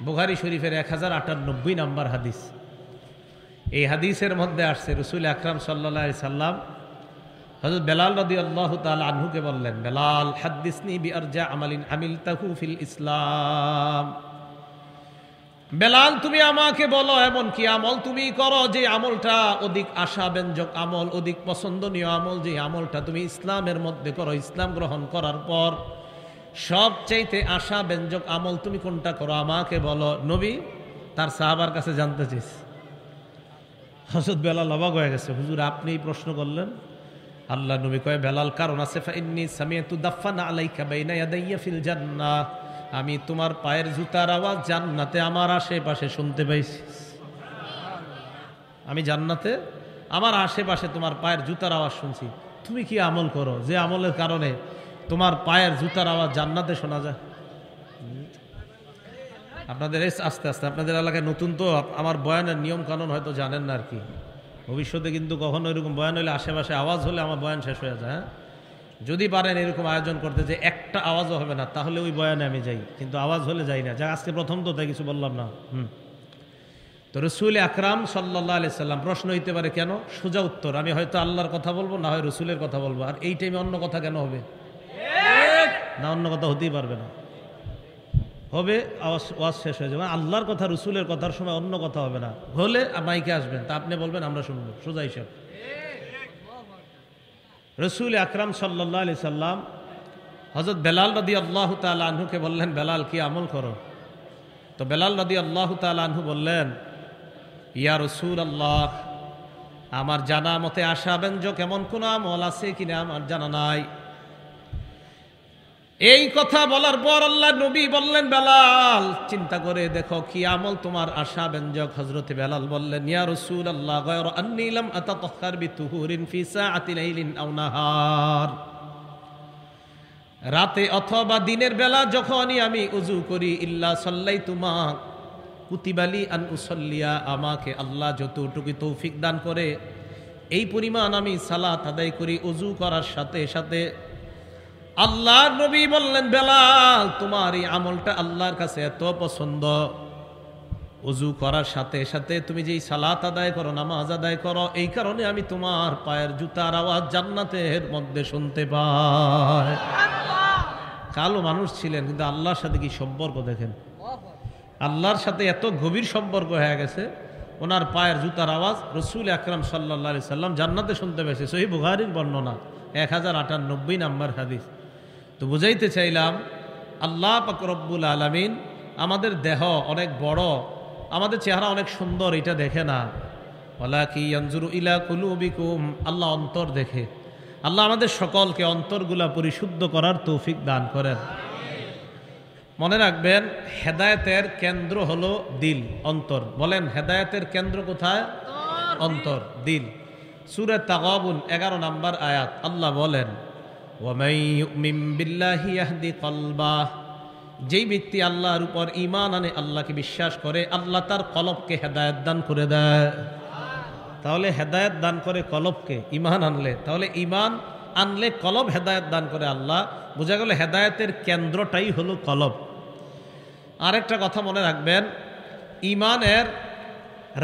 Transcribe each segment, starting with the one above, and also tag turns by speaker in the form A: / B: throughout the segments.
A: বুখারী শরীফের 1098 নম্বর হাদিস। এই হাদিসের মধ্যে আসছে রাসূল আকরাম সাল্লাল্লাহু আলাইহি সাল্লাম হযরত বেলাল রাদিয়াল্লাহু তাআলা আনহুকে বললেন, বেলাল হাদ্দিসনি বিআরজা আমালিন আমিলতাহু ফিল ইসলাম। বেলাল তুমি আমাকে বলো এমন কি আমল তুমি করো যে আমলটা অধিক আশাব্যঞ্জক আমল, অধিক পছন্দনীয় আমল, যে আমলটা তুমি ইসলামের মধ্যে করো, ইসলাম গ্রহণ করার পর সবচাইতে আশাব্যঞ্জক আমল তুমি কোনটা করো আমাকে বলো। নবী তার সাহাবার কাছে জানতে চেয়েছে। হযরত বেলাল অবাক হয়ে গেছে, হুজুর আপনি প্রশ্ন করলেন? আল্লাহ নবী কয়, বেলাল কারণ আছে, ফাইন্নী সামিআতু দাফানা আলাইকা বাইনা ইয়াদাইয়া ফিল জান্নাহ, আমি তোমার পায়ের জুতার আওয়াজ জান্নাতে আমার আশেপাশে শুনতে পাইছি। আমি জান্নাতে আমার আশেপাশে তোমার পায়ের জুতার আওয়াজ শুনছি। তুমি কি আমল করো যে আমলের কারণে তোমার পায়ের জুতার আওয়াজ জান্নাতে শোনা যায়? আপনাদের আস্তে আস্তে, আপনাদের এলাকায় নতুন তো, আমার বয়ানের নিয়ম কানুন হয়তো জানেন না আর কি। ভবিষ্যতে কিন্তু কখনো এরকম বয়ান হলে আশেপাশে আওয়াজ হলে আমার বয়ান শেষ হয়ে যায়। যদি পারেন এরকম আয়োজন করতে যে একটা আওয়াজও হবে না, তাহলে ওই বয়ানে আমি যাই, কিন্তু আওয়াজ হলে যাই না। যা আজকে প্রথম তো তাই কিছু বললাম না। তো রাসূল আকরাম সাল্লাল্লাহু আলাইহি সাল্লাম, প্রশ্ন হইতে পারে কেন? সোজা উত্তর, আমি হয়তো আল্লাহর কথা বলবো, না হয় রাসূলের কথা বলবো, আর এই টাইমে অন্য কথা কেন হবে? না, অন্য কথা হতেই পারবে না। হবে ওয়াজ শেষ হয়ে যাবে, আল্লাহর কথা রাসূলের কথার সময় অন্য কথা হবে না। হলে মাইকে আসবেন, তা আপনি বলবেন আমরা শুনবো, সোজা হিসাব। রাসূল আকরাম সাল্লাল্লাহু আলাইহি সাল্লাম হযরত বেলাল রাদিয়াল্লাহু তাআলা আনহুকে বললেন, বেলাল কি আমল করো? তো বেলাল রাদিয়াল্লাহু তাআলা আনহু বললেন, ইয়া রাসূলুল্লাহ, আমার জানা মতে আশাব্যঞ্জক এমন কোন আমল আছে কিনা আমার জানা নাই। এই কথা বলার পর আল্লাহ নবী বললেন, বেলাল চিন্তা করে দেখো কি আমল তোমার আশাব্যঞ্জক। হযরত বেলাল বললেন, ইয়া রাসূলুল্লাহ, গায়রা আন্নী লাম আতাতাহহার বিতুহুরিন ফি সাআতি লাইলিন আও নাহার, রাতে অথবা দিনের বেলা যখনই আমি ওযু করি, ইল্লা সাল্লাইতুমা কুতিবালি আন উসাল্লিয়া, আমাকে আল্লাহ যতটুকু তৌফিক দান করে এই পরিমাণ আমি সালাত আদায় করি ওযু করার সাথে সাথে। আল্লাহ নবী বললেন, বেলাল তোমার এই আমলটা আল্লাহর কাছে এত পছন্দ, ওযু করার সাথে সাথে তুমি যেই সালাত আদায় করো, নামাজ আদায় করো, এই কারণে আমি তোমার পায়ের জুতার আওয়াজ জান্নাতের মধ্যে শুনতে পাই। কালো মানুষ ছিলেন, কিন্তু আল্লাহর সাথে কি সম্পর্ক দেখেন, আল্লাহর সাথে এত গভীর সম্পর্ক হয়ে গেছে, ওনার পায়ের জুতার আওয়াজ রাসূল আকরাম সাল্লাল্লাহু আলাইহি সাল্লাম জান্নাতে শুনতে পেয়েছে। সহিহ বুখারীর বর্ণনা 1098 নম্বর হাদিস। তো বুঝাইতে চাইলাম, আল্লাহ পাক রব্বুল আলামিন আমাদের দেহ অনেক বড়, আমাদের চেহারা অনেক সুন্দর, এটা দেখে না। ওয়ালাকি ইয়ানজুরু ইলা কুলুবিকুম, আল্লাহ অন্তর দেখে। আল্লাহ আমাদের সকলকে অন্তরগুলা পরিশুদ্ধ করার তৌফিক দান করেন। মনে রাখবেন, হেদায়েতের কেন্দ্র হলো দিল, অন্তর। বলেন, হেদায়েতের কেন্দ্র কোথায়? অন্তর, দিল। সূরা তাগাবুন 11 নম্বর আয়াত, আল্লাহ বলেন, ওয়ামাই ইউমিন বিল্লাহি ইয়াহদি কলবাহ, যেই ব্যক্তি আল্লাহর উপর ঈমান আনে, আল্লাহকে বিশ্বাস করে, আল্লাহ তার কলবকে হেদায়েত দান করে দেয়। তাহলে হেদায়েত দান করে কলবকে, ঈমান আনলে, তাহলে ঈমান আনলে কলব হেদায়েত দান করে আল্লাহ। বোঝা গেল হেদায়েতের কেন্দ্রটাই হলো কলব। আরেকটা কথা মনে রাখবেন, ঈমানের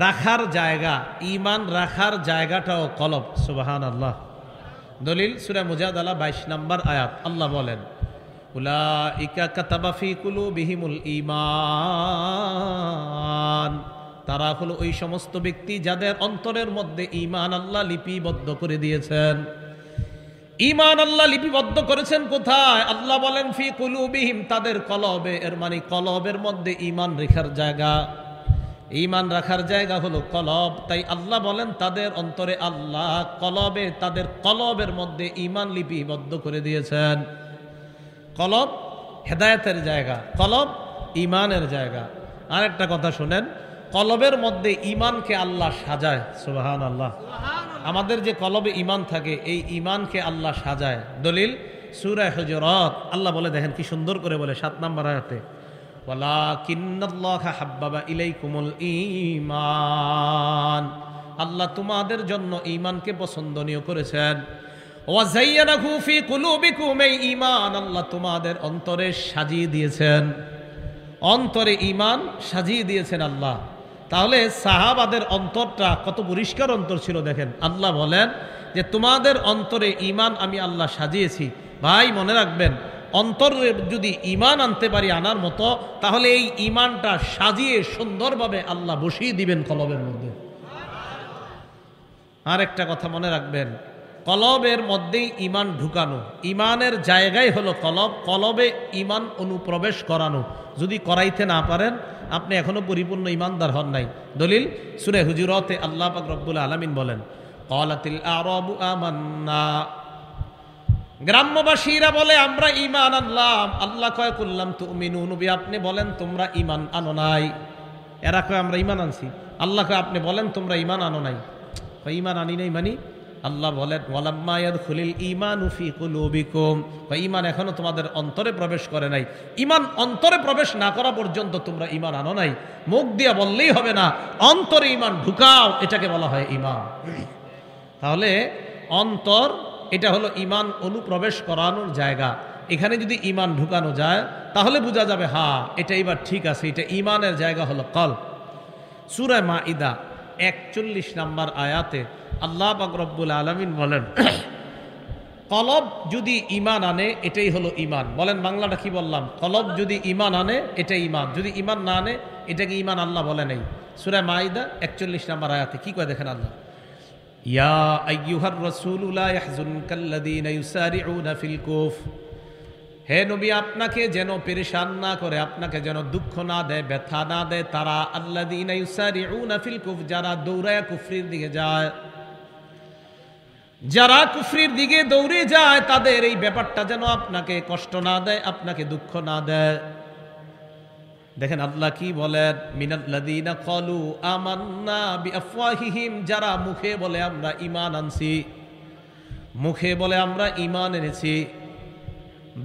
A: রাখার জায়গা, ঈমান রাখার জায়গাটাও কলব। সুবহানাল্লাহ। দলিল সূরা মুজাদালা 22 নম্বর আয়াত, আল্লাহ বলেন, উলাইকা কাতাবা ফি কুলুবিহিমুল ঈমান, তারা হলো ওই সমস্ত ব্যক্তি যাদের অন্তরের মধ্যে ঈমান আল্লাহ লিপিবদ্ধ করে দিয়েছেন। ঈমান আল্লাহ লিপিবদ্ধ করেছেন কোথায়? আল্লাহ বলেন ফি কুলুবিহিম, তাদের কলবে। এর মানে কলবের মধ্যে ঈমান রাখার জায়গা, ঈমান রাখার জায়গা হলো কলব। তাই আল্লাহ বলেন তাদের অন্তরে আল্লাহ কলবে, তাদের কলবের মধ্যে ঈমান লিপিবদ্ধ করে দিয়েছেন। কলব হেদায়েতের জায়গা, কলব ঈমানের জায়গা। আরেকটা কথা শুনেন, কলবের মধ্যে ঈমানকে আল্লাহ সাজায়। সুবহানাল্লাহ। আমাদের যে কলবে ঈমান থাকে, এই ঈমানকে আল্লাহ সাজায়। দলিল সূরা হুজুরাত, আল্লাহ বলে, দেখেন কি সুন্দর করে বলে 7 নম্বর আয়াতে, ওয়ালাকিন্নাল্লাহা হাব্বাবা ইলাইকুমুল ঈমান, আল্লাহ তোমাদের জন্য ঈমানকে পছন্দনীয় করেছেন। ওয়া যায়্যানাহু ফি কুলুবিকুম, এই ঈমান আল্লাহ তোমাদের অন্তরে সাজিয়ে দিয়েছেন। অন্তরে ইমান সাজিয়ে দিয়েছেন আল্লাহ। তাহলে সাহাবাদের অন্তরটা কত পরিষ্কার অন্তর ছিল দেখেন। আল্লাহ বলেন যে তোমাদের অন্তরে ইমান আমি আল্লাহ সাজিয়েছি। ভাই মনে রাখবেন, অন্তরে যদি ইমান আনতে পারি আনার মতো, তাহলে এই ইমানটা সাজিয়ে সুন্দরভাবে আল্লাহ বসিয়ে দিবেন কলবের মধ্যে। আর একটা কথা মনে রাখবেন, কলবের মধ্যেই ইমান ঢুকানো, ইমানের জায়গায় হলো কলব, কলবে ইমান অনুপ্রবেশ করানো। যদি করাইতে না পারেন আপনি এখনো পরিপূর্ণ ইমানদার হন নাই। দলিল সূরা হুজুরাতে আল্লাহ পাক রব্বুল আলামিন বলেন, ক্বালাতিল আরাবু আমান্না, গ্রাম্যবাসীরা বলে আমরা ঈমান আনলাম। আল্লাহ কয় কুল্লাম তুমিনু, নবী আপনি বলেন তোমরা ঈমান আনো নাই। এরা কয় আমরা ঈমান আনছি। আল্লাহ কয় আপনি বলেন তোমরা ঈমান আনো নাই। কয় ঈমান আনি নাই মানে? আল্লাহ বলেন ওয়ালাম্মা ইয়াদখুলিল ঈমানু ফি কুলুবিকুম, কয় ঈমান এখনো তোমাদের অন্তরে প্রবেশ করে নাই। ঈমান অন্তরে প্রবেশ না করা পর্যন্ত তোমরা ঈমান আনো নাই। মুখ দিয়ে বললেই হবে না, অন্তরে ঈমান ঢুকাও, এটাকে বলা হয় ঈমান। তাহলে অন্তর এটা হলো ঈমান অনুপ্রবেশ করানোর জায়গা। এখানে যদি ঈমান ঢুকানো যায় তাহলে বোঝা যাবে হ্যাঁ এটা এবার ঠিক আছে, এটা ঈমানের জায়গা হলো কলব। সূরা মাঈদা 41 নম্বর আয়াতে আল্লাহ পাক রব্বুল আলামিন বলেন, কলব যদি ঈমান আনে এটাই হলো ঈমান। বলেন বাংলাটা কি বললাম? কলব যদি ঈমান আনে এটাই ঈমান, যদি ঈমান না আনে এটাকে ঈমান আল্লাহ বলে নাই। সূরা মাঈদা 41 নম্বর আয়াতে কি কয় দেখেন আল্লাহ, ইয়া আইয়ুহার রাসূলু লা ইয়াহজুনকাল্লাযীনা ইউসারিউনা ফিল কুফর, হে নবী আপনাকে যেন পেরেশান না করে, আপনাকে যেন দুঃখ না দেয়, ব্যথা না দেয় তারা, আল্লাযীনা ইউসারিউনা ফিল কুফর, যারা দৌড়ায় কুফরির দিকে যায়, যারা কুফরির দিকে দৌড়ে যায় তাদের এই ব্যাপারটা যেন আপনাকে কষ্ট না দেয়, আপনাকে দুঃখ না দেয়। দেখেন আল্লাহ কি বলেন, মিনাল্লাযীনা ক্বালু আমান্না বিআফওয়াহিহিম, যারা মুখে বলে আমরা ঈমান আনছি, মুখে বলে আমরা ঈমান এনেছি।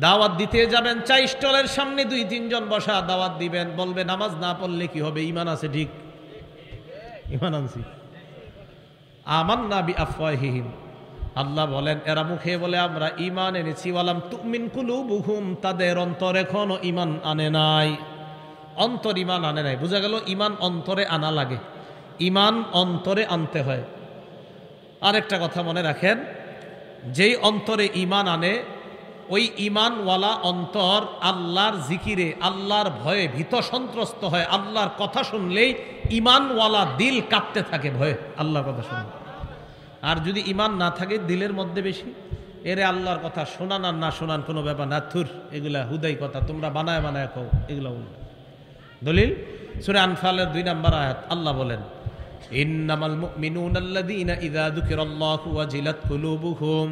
A: দাওয়াত দিতে যাবেন, চা স্টলের সামনে 2-3 জন বসা, দাওয়াত দিবেন, বলবে নামাজ না পড়লে কি হবে, ঈমান আছে ঠিক, ঈমান আনছি, আমান্না বিআফওয়াহিহিম। আল্লাহ বলেন এরা মুখে বলে আমরা ঈমান এনেছি, ওয়ালাম তুমিন কুলুবুহুম, তাদের অন্তর এখনো ঈমান আনে নাই, অন্তর ঈমান আনে নাই। বোঝা গেল ঈমান অন্তরে আনা লাগে, ঈমান অন্তরে আনতে হয়। আরেকটা কথা মনে রাখেন, যেই অন্তরে ঈমান আনে ওই ঈমানওয়ালা অন্তর আল্লাহর জিকিরে, আল্লাহর ভয়ে ভীত সন্ত্রস্ত হয়। আল্লাহর কথা শুনলেই ঈমানওয়ালা দিল কাঁপতে থাকে ভয়ে আল্লাহর কথা শুনলে। আর যদি ঈমান না থাকে দিলের মধ্যে বেশি, এরে আল্লাহর কথা শোনান আর না শোনান কোনো ব্যাপার না, থুর এগুলা হুদাই কথা, তোমরা বানায় বানায় কও, এগুলা বলবে। দলিল সূরা আনফালের 2 নম্বর আয়াত আল্লাহ বলেন, ইন্নামাল মুমিনুনা আল্লাযীনা ইযা যুকিরাল্লাহু ওয়াজিলাত কুলুবুহুম,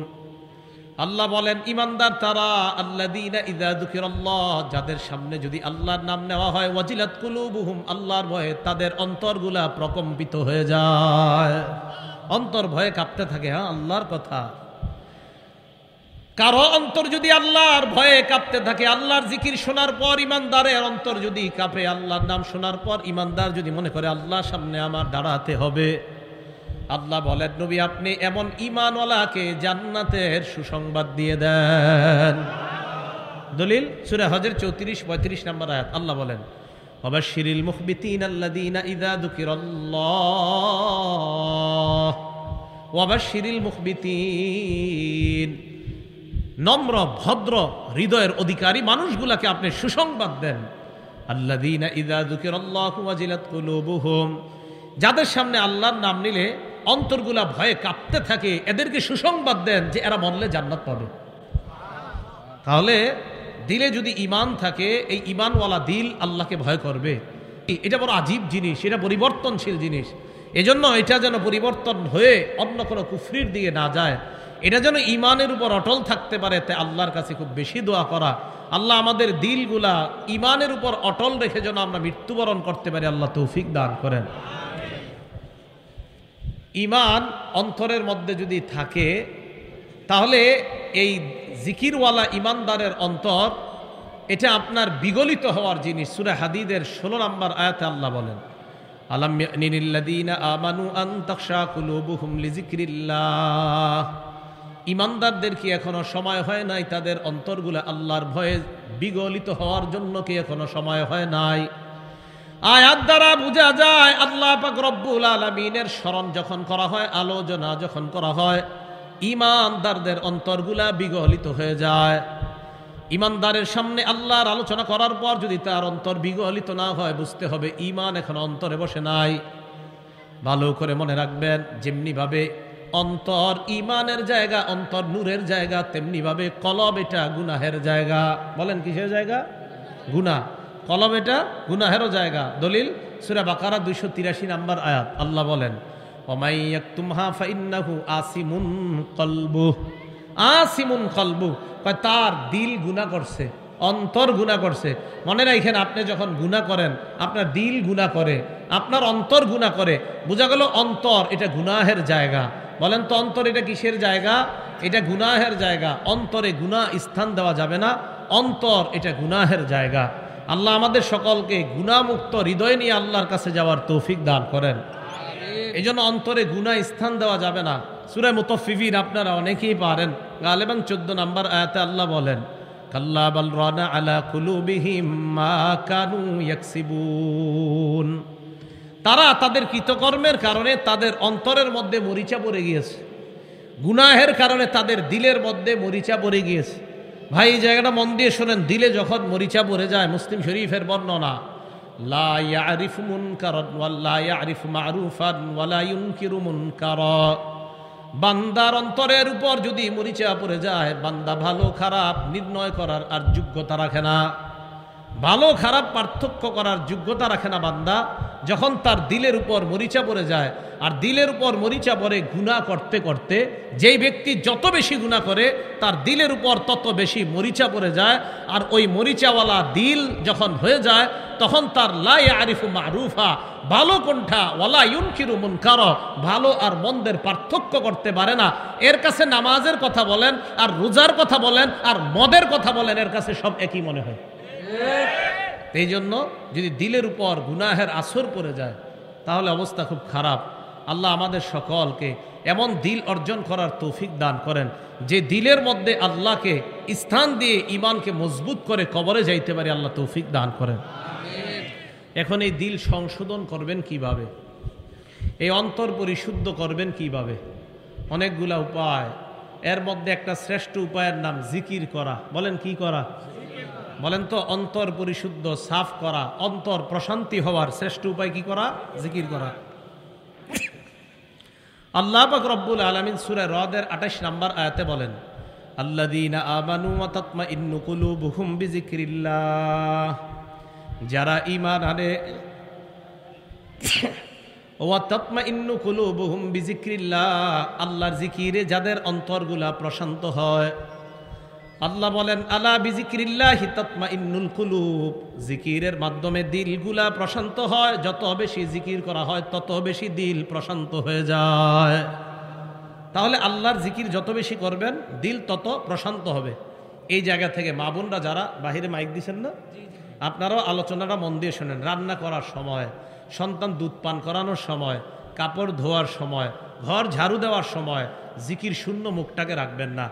A: আল্লাহ বলেন ঈমানদার তারা, আল্লাযীনা ইযা যুকিরাল্লাহ, যাদের সামনে যদি আল্লাহর নাম নেওয়া হয়, ওয়াজিলাত কুলুবুহুম, আল্লাহর ভয়ে তাদের অন্তরগুলা প্রকম্পিত হয়ে যায়, অন্তর ভয়ে কাঁপতে থাকে। হ্যাঁ আল্লাহর কথা, কারো অন্তর যদি আল্লাহর ভয়ে কাঁপতে থাকে, আল্লাহর জিকির শোনার পর ঈমানদারের অন্তর যদি কাঁপে, আল্লাহর নাম শোনার পর ঈমানদার যদি মনে করে আল্লাহর সামনে আমার দাঁড়াতে হবে, আল্লাহ বলেন নবী আপনি এমন ঈমানওয়ালাকে জান্নাতের সুসংবাদ দিয়ে দেন। দলিল সূরা হজের 34-35 নম্বর আয়াত আল্লাহ বলেন, ওয়াবাশশিরিল মুখবিতিনা আল্লাযীনা ইযা যুকিরাল্লাহ, ওয়াবাশশিরিল মুখবিতিন, নম্র ভদ্র হৃদয়ের অধিকারী মানুষগুলাকে আপনি সুসংবাদ দেন। আল্লাযীনা ইযা যুকিরাল্লাহু ওয়াজিলাত কুলুবুহুম, যাদের সামনে আল্লাহর নাম নিলে অন্তরগুলা ভয়ে কাঁপতে থাকে, এদেরকে সুসংবাদ দেন যে এরা মরলে জান্নাত পাবে। তাহলে দিলে যদি ঈমান থাকে, এই ঈমানওয়ালা দিল আল্লাহকে ভয় করবে। এটা বড় আজীব জিনিস, এটা পরিবর্তনশীল জিনিস। এজন্য এটা যেন পরিবর্তন হয়ে অন্য কোনো কুফরির দিকে না যায়, এটা যেন ঈমানের উপর অটল থাকতে পারে, তাই আল্লাহর কাছে খুব বেশি দোয়া করা, আল্লাহ আমাদের দিলগুলা ঈমানের উপর অটল রেখে যেন আমরা মৃত্যুবরণ করতে পারি, আল্লাহ তৌফিক দান করেন। ঈমান অন্তরের মধ্যে যদি থাকে তাহলে এই জিকিরওয়ালা ঈমানদারের অন্তর, এটা আপনার বিগলিত হওয়ার জিনিস। সূরা হাদীদের 16 নম্বর আয়াতে আল্লাহ বলেন, আলাম ইয়ানিল লাযীনা আমানু আন তাখশা কুলুবুহুম লিযিকরিল্লাহ, ইমানদারদের কি এখনো সময় হয় নাই তাদের অন্তরগুলো আল্লাহর ভয়ে বিগলিত হওয়ার জন্য কি এখনো সময় হয় নাই? আয়াত দ্বারা বোঝা যায় আল্লাহ পাক রব্বুল আলামিনের স্মরণ যখন করা হয়, আলোচনা যখন করা হয়, ইমানদারদের অন্তরগুলা বিগলিত হয়ে যায়। ইমানদারের সামনে আল্লাহর আলোচনা করার পর যদি তার অন্তর বিগলিত না হয়, বুঝতে হবে ঈমান এখন অন্তরে বসে নাই। ভালো করে মনে রাখবেন, যেমনিভাবে অন্তর ঈমানের জায়গা, অন্তর নূরের জায়গা, তেমনিভাবে কলব এটা গুনাহের জায়গা। বলেন কিসের জায়গা? গুনাহ। কলব এটা গুনাহেরও জায়গা। দলিল সূরা বাকারা 283 নম্বর আয়াত। আল্লাহ বলেন ওমাই ইয়াকতুমহা ফাইন্নাহু আসিমুন কলবুহু। আসিমুন কলবুহু, তার দিল গুনাহ করছে, অন্তর গুনাহ করছে। মনে রাখেন, আপনি যখন গুনাহ করেন আপনার দিল গুনাহ করে, আপনার অন্তর গুনাহ করে। বোঝা গেল অন্তর এটা গুনাহের জায়গা। বলেন তো অন্তর এটা কিসের জায়গা? এটা গুনাহের জায়গা। অন্তরে গুনাহ স্থান দেওয়া যাবে না, অন্তর এটা গুনাহের জায়গা। আল্লাহ আমাদের সকলকে গুনাহমুক্ত হৃদয় নিয়ে আল্লাহর কাছে যাওয়ার তৌফিক দান করেন। এই জন্য অন্তরে গুনাহ স্থান দেওয়া যাবে না। সূরা মুতাফফিফিন আপনারা অনেকেই পারেন, গালিবান 14 নম্বর আয়াতে আল্লাহ বলেন কাল্লা বাল রানা আলা কুলুবিহিম মা কানু ইয়াকসিবুন। তারা তাদের কৃতকর্মের কারণে তাদের অন্তরের মধ্যে মরিচা পড়ে গিয়েছে, গুনাহের কারণে তাদের দিলের মধ্যে মরিচা পড়ে গিয়েছে। ভাই এই জায়গাটা মন দিয়ে শোনেন, দিলে যখন মরিচা পড়ে যায়, মুসলিম শরীফের বর্ণনা, লা ইয়ারিফু মুনকারান ওয়ালা ইয়ারিফু মারুফান ওয়ালা ইউনকিরু মুনকারা। বান্দার অন্তরের উপর যদি মরিচা পড়ে যায়, বান্দা ভালো খারাপ নির্ণয় করার আর যোগ্যতা রাখে না, ভালো খারাপ পার্থক্য করার যোগ্যতা রাখে না বান্দা। যখন তার দিলের উপর মরিচা পড়ে যায়, আর দিলের উপর মরিচা পড়ে গুনাহ করতে করতে, যেই ব্যক্তি যত বেশি গুনাহ করে তার দিলের উপর তত বেশি মরিচা পড়ে যায়। আর ওই মরিচাওয়ালা দিল যখন হয়ে যায়, তখন তার লা ইয়ারিফু মারুফা, ভালো কোনটা, ওয়ালা ইউনকিরু মুনকার, ভালো আর মন্দের পার্থক্য করতে পারে না। এর কাছে নামাজের কথা বলেন আর রোজার কথা বলেন আর মদের কথা বলেন, এর কাছে সব একই মনে হয়। এই জন্য যদি দিলের উপর গুনাহের আসর পড়ে যায় তাহলে অবস্থা খুব খারাপ। আল্লাহ আমাদের সকলকে এমন দিল অর্জন করার তৌফিক দান করেন যে দিলের মধ্যে আল্লাহকে স্থান দিয়ে ঈমানকে মজবুত করে কবরে যাইতে পারে। আল্লাহ তৌফিক দান করেন। এখন এই দিল সংশোধন করবেন কিভাবে, এই অন্তর পরিশুদ্ধ করবেন কিভাবে? অনেকগুলা উপায়। এর মধ্যে একটা শ্রেষ্ঠ উপায়ের নাম জিকির করা। বলেন কি করা? বলেন তো অন্তর পরিশুদ্ধ সাফ করা, অন্তর প্রশান্তি হওয়ার শ্রেষ্ঠ উপায় কি করা? জিকির করা। আল্লাহ পাক রব্বুল আলামিন সূরা রদের 28 নম্বর আয়াতে বলেন আল্লাযীনা আমানু ওয়া তাতমাইন্নু কুলুবুহুম বিযিকরিল্লাহ। যারা ঈমান আনে, ওয়া তাতমাইন্নু কুলুবুহুম বিযিকরিল্লাহ, আল্লাহর জিকিরে যাদের অন্তরগুলা প্রশান্ত হয়। আল্লাহ বলেন আলা বিযিকরিল্লাহি তাতমাইন্নুল কুলুব, জিকিরের মাধ্যমে দিলগুলা প্রশান্ত হয়। যত বেশি জিকির করা হয় তত বেশি দিল প্রশান্ত হয়ে যায়। তাহলে আল্লাহর জিকির যত বেশি করবেন দিল তত প্রশান্ত হবে। এই জায়গা থেকে মা বোনরা যারা বাহিরে মাইক দিচ্ছেন না, আপনারাও আলোচনাটা মন দিয়ে শোনেন। রান্না করার সময়, সন্তান দুধ পান করানোর সময়, কাপড় ধোয়ার সময়, ঘর ঝাড়ু দেওয়ার সময় জিকির শূন্য মুখটাকে রাখবেন না।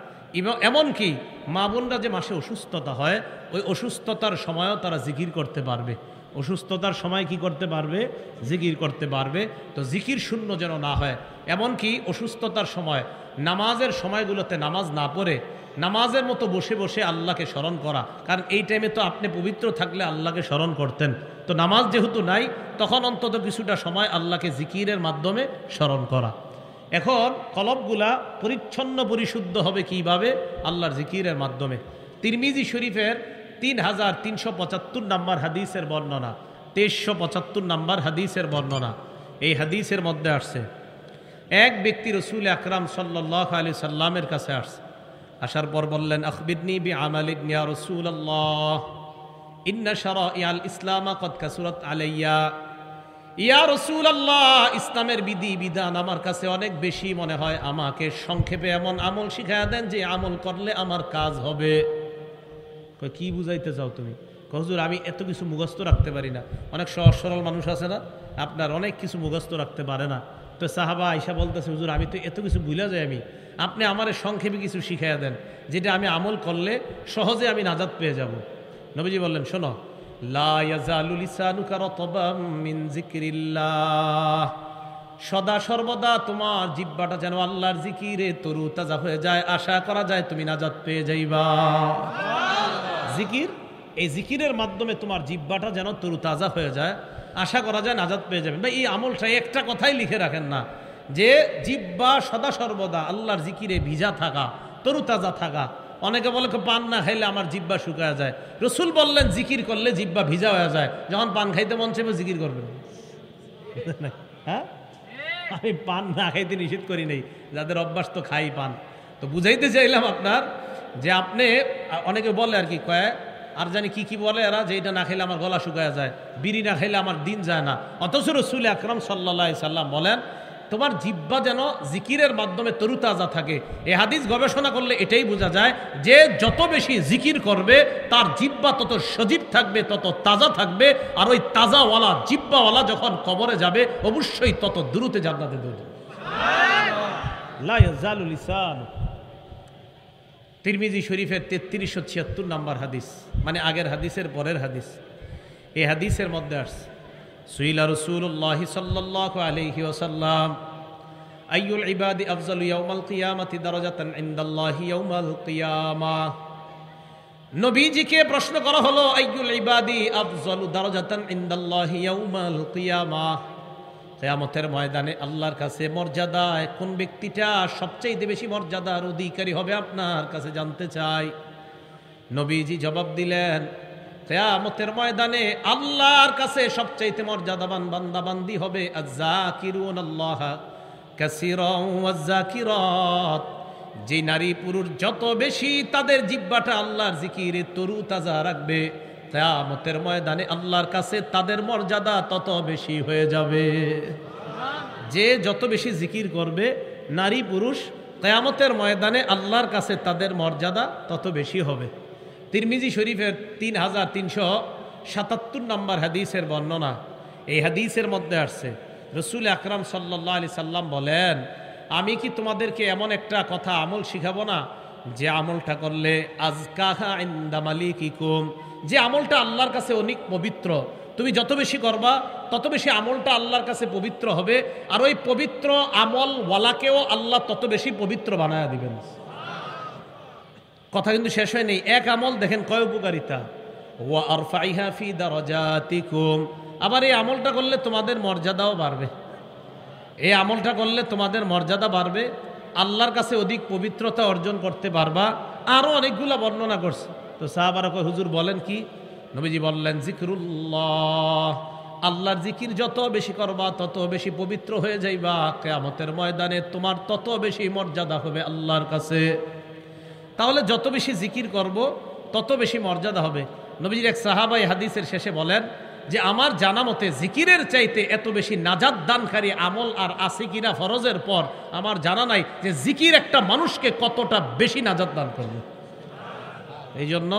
A: এমনকি মা বোনরা যে মাসে অসুস্থতা হয়, ওই অসুস্থতার সময়ও তারা জিকির করতে পারবে। অসুস্থতার সময় কি করতে পারবে? জিকির করতে পারবে। তো জিকির শূন্য যেন না হয়। এমনকি অসুস্থতার সময় নামাজের সময়গুলোতে নামাজ না পড়ে নামাজের মতো বসে বসে আল্লাহকে স্মরণ করা। কারণ এই টাইমে তো আপনি পবিত্র থাকলে আল্লাহকে স্মরণ করতেন, তো নামাজ যেহেতু নাই তখন অন্তত কিছুটা সময় আল্লাহকে জিকিরের মাধ্যমে স্মরণ করা। এখন কলবগুলা পরিচ্ছন্ন পরিশুদ্ধ হবে কিভাবে? আল্লাহর জিকিরের মাধ্যমে। তিরমিজি শরীফের 3375 নম্বর হাদিসের বর্ণনা, 2375 নম্বর হাদিসের বর্ণনা। এই হাদিসের মধ্যে আসছে এক ব্যক্তি রসুল আকরাম সাল্লাল্লাহু আলাইহি সাল্লামের কাছে আসছে। আসার পর বললেন আখবিরনি বিআমালিন ইয়া রাসূলুল্লাহ ইন্না শারাইআল ইসলাম ক্বাদ কাসুরাত আলাইয়া। ইয়া রাসূলুল্লাহ, ইসলামের বিধি বিধান আমার কাছে অনেক বেশি মনে হয়, আমাকে সংক্ষেপে এমন আমল শিখায়া দেন যে আমল করলে আমার কাজ হবে। কি বুঝাইতে চাও তুমি? হুজুর আমি এত কিছু মুখস্থ রাখতে পারি না। অনেক সহজ সরল মানুষ আছে না, আপনার অনেক কিছু মুখস্থ রাখতে পারে না। তো সাহাবা আয়েশা বলতেছে, হুজুর আমি তো এত কিছু ভুলে যাই, আপনি আমারে সংক্ষেপে কিছু শিখাইয়া দেন যেটা আমি আমল করলে সহজে আমি নাজাত পেয়ে যাব। নবীজি বললেন, শোনো, লা ইয়াজালু লিসানুকা রাতবাম মিন যিকরিল্লাহ, সদা সর্বদা তোমার জিহ্বাটা যেন আল্লাহর জিকিরে তরু তাজা হয়ে যায়, আশা করা যায় তুমি নাজাত পেয়ে যাইবা। জিকির, এই জিকিরের মাধ্যমে তোমার জিহ্বাটা যেন তরু তাজা হয়ে যায়, আশা করা যায় নাজাত পেয়ে যাবেন। ভাই এই আমলটা একটা কথাই লিখে রাখেন না, যে জিহ্বা সদা সর্বদা আল্লাহর জিকিরে ভিজা থাকা, তরু তাজা থাকা। অনেকে বলে পান না খাইলে আমার জিহ্বা শুকায় যায়। রসুল বললেন জিকির করলে জিহ্বা ভিজা হয়ে যায়। যখন পান খাইতে মন চাইবে জিকির করবেন। হ্যাঁ, আমি পান না খাইতে নিষেধ করি নাই, যাদের অভ্যাস তো খাই পান। তো বুঝাইতে চাইলাম আপনার, যে আপনি, অনেকে বলে আর কি কয় আর জানি কি কি বলে এরা, যে এটা না খেলে আমার গলা শুকায় যায়, বিড়ি না খেলে আমার দিন যায় না। অথচ রাসূল আকরাম সাল্লাল্লাহু আলাইহি সাল্লাম বলেন তোমার জিহ্বা যেন জিকিরের মাধ্যমে তরুতাজা থাকে। এই হাদিস গবেষণা করলে এটাই বোঝা যায় যে যত বেশি জিকির করবে তার জিহ্বা তত সজীব থাকবে, তত তাজা থাকবে। আর ওই তাজাওয়ালা জিহ্বাওয়ালা যখন কবরে যাবে অবশ্যই তত দ্রুত জান্নাতে দৌড়বে। লা ইয়াজালু লিসান, তিরমিজি শরীফের 3376 নম্বর হাদিস, মানে আগের হাদিসের পরের হাদিস। এই হাদিসের মধ্যে আসছে, সুইলা রাসূলুল্লাহ সাল্লাল্লাহু আলাইহি ওয়াসাল্লাম আইয়ুল ইবাদি আফজালু ইয়াউমাল কিয়ামাতি দারাজাতান ইনদাল্লাহি ইয়াউমাল কিয়ামাহ। নবীজিকে প্রশ্ন করা হলো, আইয়ুল ইবাদি আফজালু দারাজাতান ইনদাল্লাহি ইয়াউমাল কিয়ামাহ, কিয়ামতের ময়দানে আল্লাহর কাছে মর্যাদায় কোন ব্যক্তিটা সবচেয়ে বেশি মর্যাদার অধিকারী হবে আপনার কাছে জানতে চাই। নবীজি জবাব দিলেন, কিয়ামতের ময়দানে আল্লাহর কাছে সবচেয়ে মর্যাদাবান বান্দা বান্দি হবে আয-যাকিরুনাল্লাহ কাসীরান ওয়াজ-যাকিরাত, যে নারী পুরুষ যত বেশি তাদের জিহ্বাটা আল্লাহর জিকিরে তরু তাজা রাখবে, কিয়ামতের ময়দানে আল্লাহর কাছে তাদের মর্যাদা তত বেশি হয়ে যাবে। যে যত বেশি জিকির করবে নারী পুরুষ, কিয়ামতের ময়দানে আল্লাহর কাছে তাদের মর্যাদা তত বেশি হবে। তিরমিজি শরীফের 3377 নম্বর হাদিসের বর্ণনা। এই হাদিসের মধ্যে আসছে, রাসূল আকরাম সাল্লাল্লাহু আলাইহি সাল্লাম বলেন, আমি কি তোমাদেরকে এমন একটা কথা আমল শিখাবো না, যে আমলটা করলে আজকাহা ইনদা মালিকিকুম, যে আমলটা আল্লাহর কাছে অনেক পবিত্র, তুমি যত বেশি করবা তত বেশি আমলটা আল্লাহর কাছে পবিত্র হবে, আর ওই পবিত্র আমল ওয়ালাকেও আল্লাহ তত বেশি পবিত্র বানায়া দিবেন। কথা কিন্তু শেষ হয় নেই, এক আমল দেখেন কয় উপকারিতা। ওয়া আরফাইহা ফি দারাজাতিকুম, আবার এই আমলটা করলে তোমাদের মর্যাদাও বাড়বে। এই আমলটা করলে তোমাদের মর্যাদা বাড়বে, আল্লাহর কাছে অধিক পবিত্রতা অর্জন করতে পারবা। আরো অনেকগুলা বর্ণনা করছে। তো সাহাবারা কয়, হুজুর বলেন কি? নবীজি বললেন, জিকরুল্লাহ, আল্লাহর জিকির যত বেশি করবা তত বেশি পবিত্র হয়ে যাইবা, কিয়ামতের ময়দানে তোমার তত বেশি মর্যাদা হবে আল্লাহর কাছে। তাহলে যত বেশি জিকির করব তত বেশি মর্যাদা হবে। নবীজির এক সাহাবা এই হাদিসের শেষে বলেন যে আমার জানা মতে জিকিরের চাইতে এত বেশি নাজাত দানকারী আমল আর আছে কিনা ফরজের পর আমার জানা নাই, যে জিকির একটা মানুষকে কতটা বেশি নাজাত দান করবে। এই জন্য